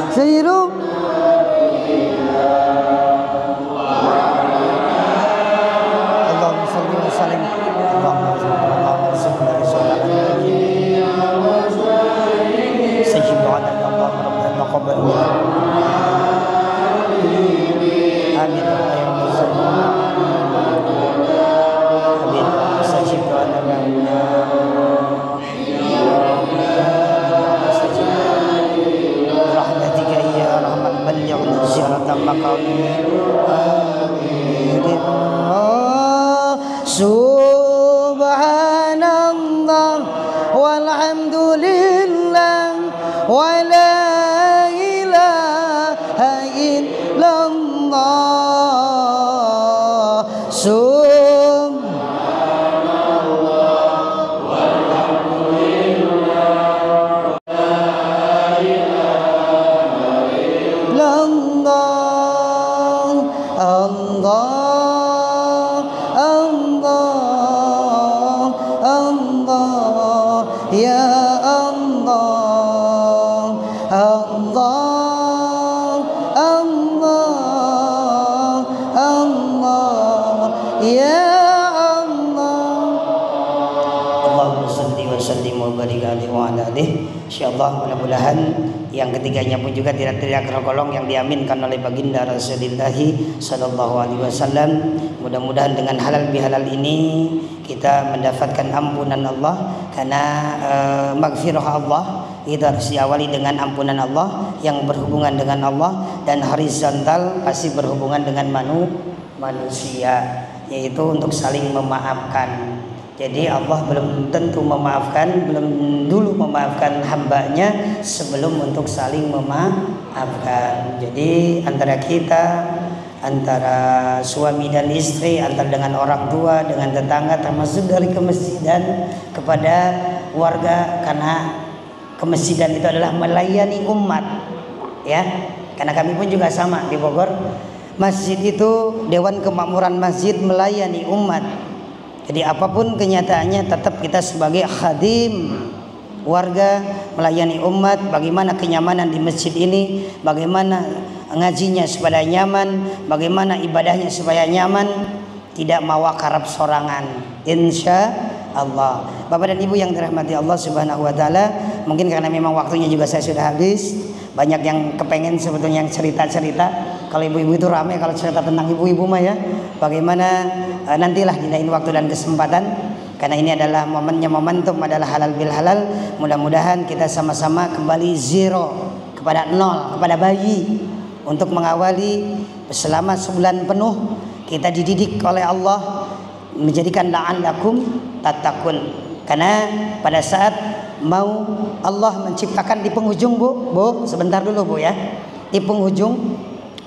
Speaker 1: sayyidu Allahumma sholli wa sallim Subhanallah walhamdulillah wa la ilaha illallah. Subhanallah walhamdulillah wa la ilaha illallah. Allah ya Allah, Allah, Allah, Allah, ya Allah. Allahumma shalli wa sallim wa barik alaihi wa ala alihi. Insyaallah mudah-mudahan yang ketiganya pun juga tidak tergolong yang diaminkan oleh baginda Rasulullah sallallahu alaihi wasallam. Mudah-mudahan dengan halal bihalal ini kita mendapatkan ampunan Allah, karena maghfirah Allah itu harus diawali dengan ampunan Allah yang berhubungan dengan Allah, dan horizontal pasti berhubungan dengan manusia, yaitu untuk saling memaafkan. Jadi Allah belum tentu memaafkan, belum dulu memaafkan hambanya sebelum untuk saling memaafkan. Jadi antara kita, antara suami dan istri, antara dengan orang tua, dengan tetangga, termasuk dari kemesjidan kepada warga, karena kemesjidan itu adalah melayani umat, ya. Karena kami pun juga sama di Bogor, masjid itu Dewan Kemakmuran Masjid melayani umat. Jadi apapun kenyataannya tetap kita sebagai khadim warga melayani umat. Bagaimana kenyamanan di masjid ini, bagaimana ngajinya supaya nyaman, bagaimana ibadahnya supaya nyaman, tidak mawa karab sorangan, insya Allah. Bapak dan Ibu yang dirahmati Allah Subhanahu wa Ta'ala, mungkin karena memang waktunya juga saya sudah habis, banyak yang kepengen sebetulnya yang cerita-cerita. Kalau ibu-ibu itu ramai kalau cerita tentang ibu-ibu mah ya. Bagaimana nantilah di lain waktu dan kesempatan, karena ini adalah momennya, momentum adalah halal bil halal. Mudah-mudahan kita sama-sama kembali zero, kepada nol, kepada bayi, untuk mengawali selama sebulan penuh kita dididik oleh Allah menjadikan la'allakum tattaqun. Karena pada saat mau Allah menciptakan di penghujung, Bu, sebentar dulu Bu ya. Di penghujung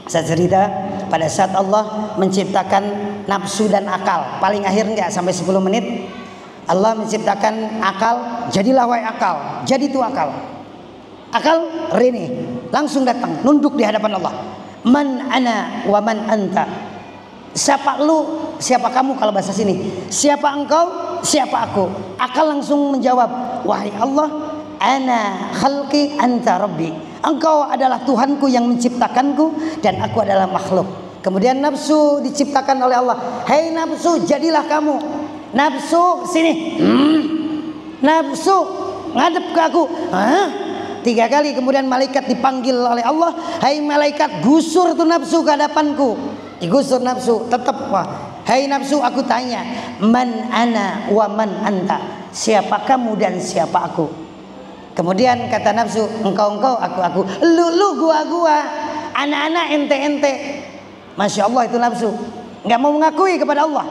Speaker 1: saya cerita, pada saat Allah menciptakan nafsu dan akal, paling akhir enggak sampai 10 menit Allah menciptakan akal, jadilah wahai akal, jadi itu akal. Akal rini langsung datang nunduk di hadapan Allah. Man ana wa man anta. Siapa lu, siapa kamu kalau bahasa sini. Siapa engkau, siapa aku. Akal langsung menjawab, wahai Allah, ana khalqi anta rabbi. Engkau adalah Tuhanku yang menciptakanku dan aku adalah makhluk. Kemudian nafsu diciptakan oleh Allah. Hei nafsu, jadilah kamu. Nafsu sini. Nafsu ngadep ke aku. 3 kali. Kemudian malaikat dipanggil oleh Allah. Hei malaikat, gusur tuh nafsu ke hadapanku. Digusur nafsu. Tetap hei nafsu, aku tanya, man ana wa man anta. Siapa kamu dan siapa aku? Kemudian kata nafsu, engkau, aku. Lu, gua. Anak-anak, ente. Masya Allah itu nafsu. Nggak mau mengakui kepada Allah.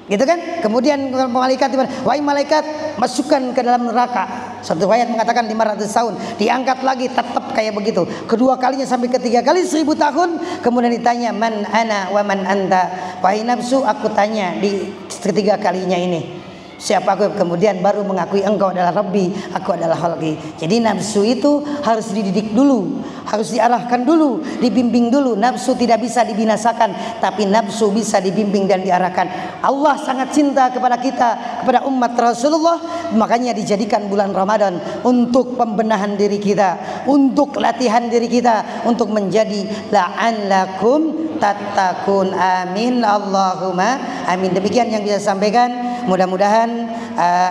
Speaker 1: Gitu kan? Kemudian malaikat, wahai malaikat, masukkan ke dalam neraka. Satu ayat mengatakan 500 tahun. Diangkat lagi, tetap kayak begitu. Kedua kalinya sampai ketiga kali 1000 tahun. Kemudian ditanya, man ana wa man anta. Wahai nafsu, aku tanya di ketiga kalinya ini, siapa aku? Kemudian baru mengakui engkau adalah Rabbi, aku adalah Khalqi. Jadi nafsu itu harus dididik dulu, harus diarahkan dulu, dibimbing dulu. Nafsu tidak bisa dibinasakan, tapi nafsu bisa dibimbing dan diarahkan. Allah sangat cinta kepada kita, kepada umat Rasulullah. Makanya dijadikan bulan Ramadan untuk pembenahan diri kita, untuk latihan diri kita, untuk menjadi la'allakum tattaqun. Amin Allahumma amin. Demikian yang bisa sampaikan. Mudah-mudahan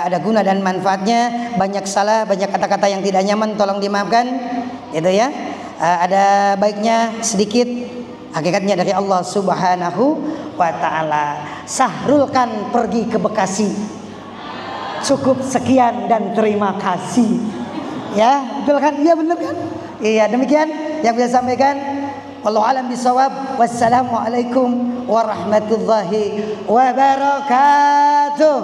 Speaker 1: ada guna dan manfaatnya. Banyak salah, banyak kata-kata yang tidak nyaman, tolong dimaafkan. Itu ya. Ada baiknya sedikit. Hakikatnya dari Allah Subhanahu wa ta'ala. Sahrulkan pergi ke Bekasi. Cukup sekian dan terima kasih. Ya, betul kan? Iya benar kan? Iya, demikian yang bisa sampaikan. Wallahu a'lam bishawab. Wassalamualaikum warahmatullahi wabarakatuh.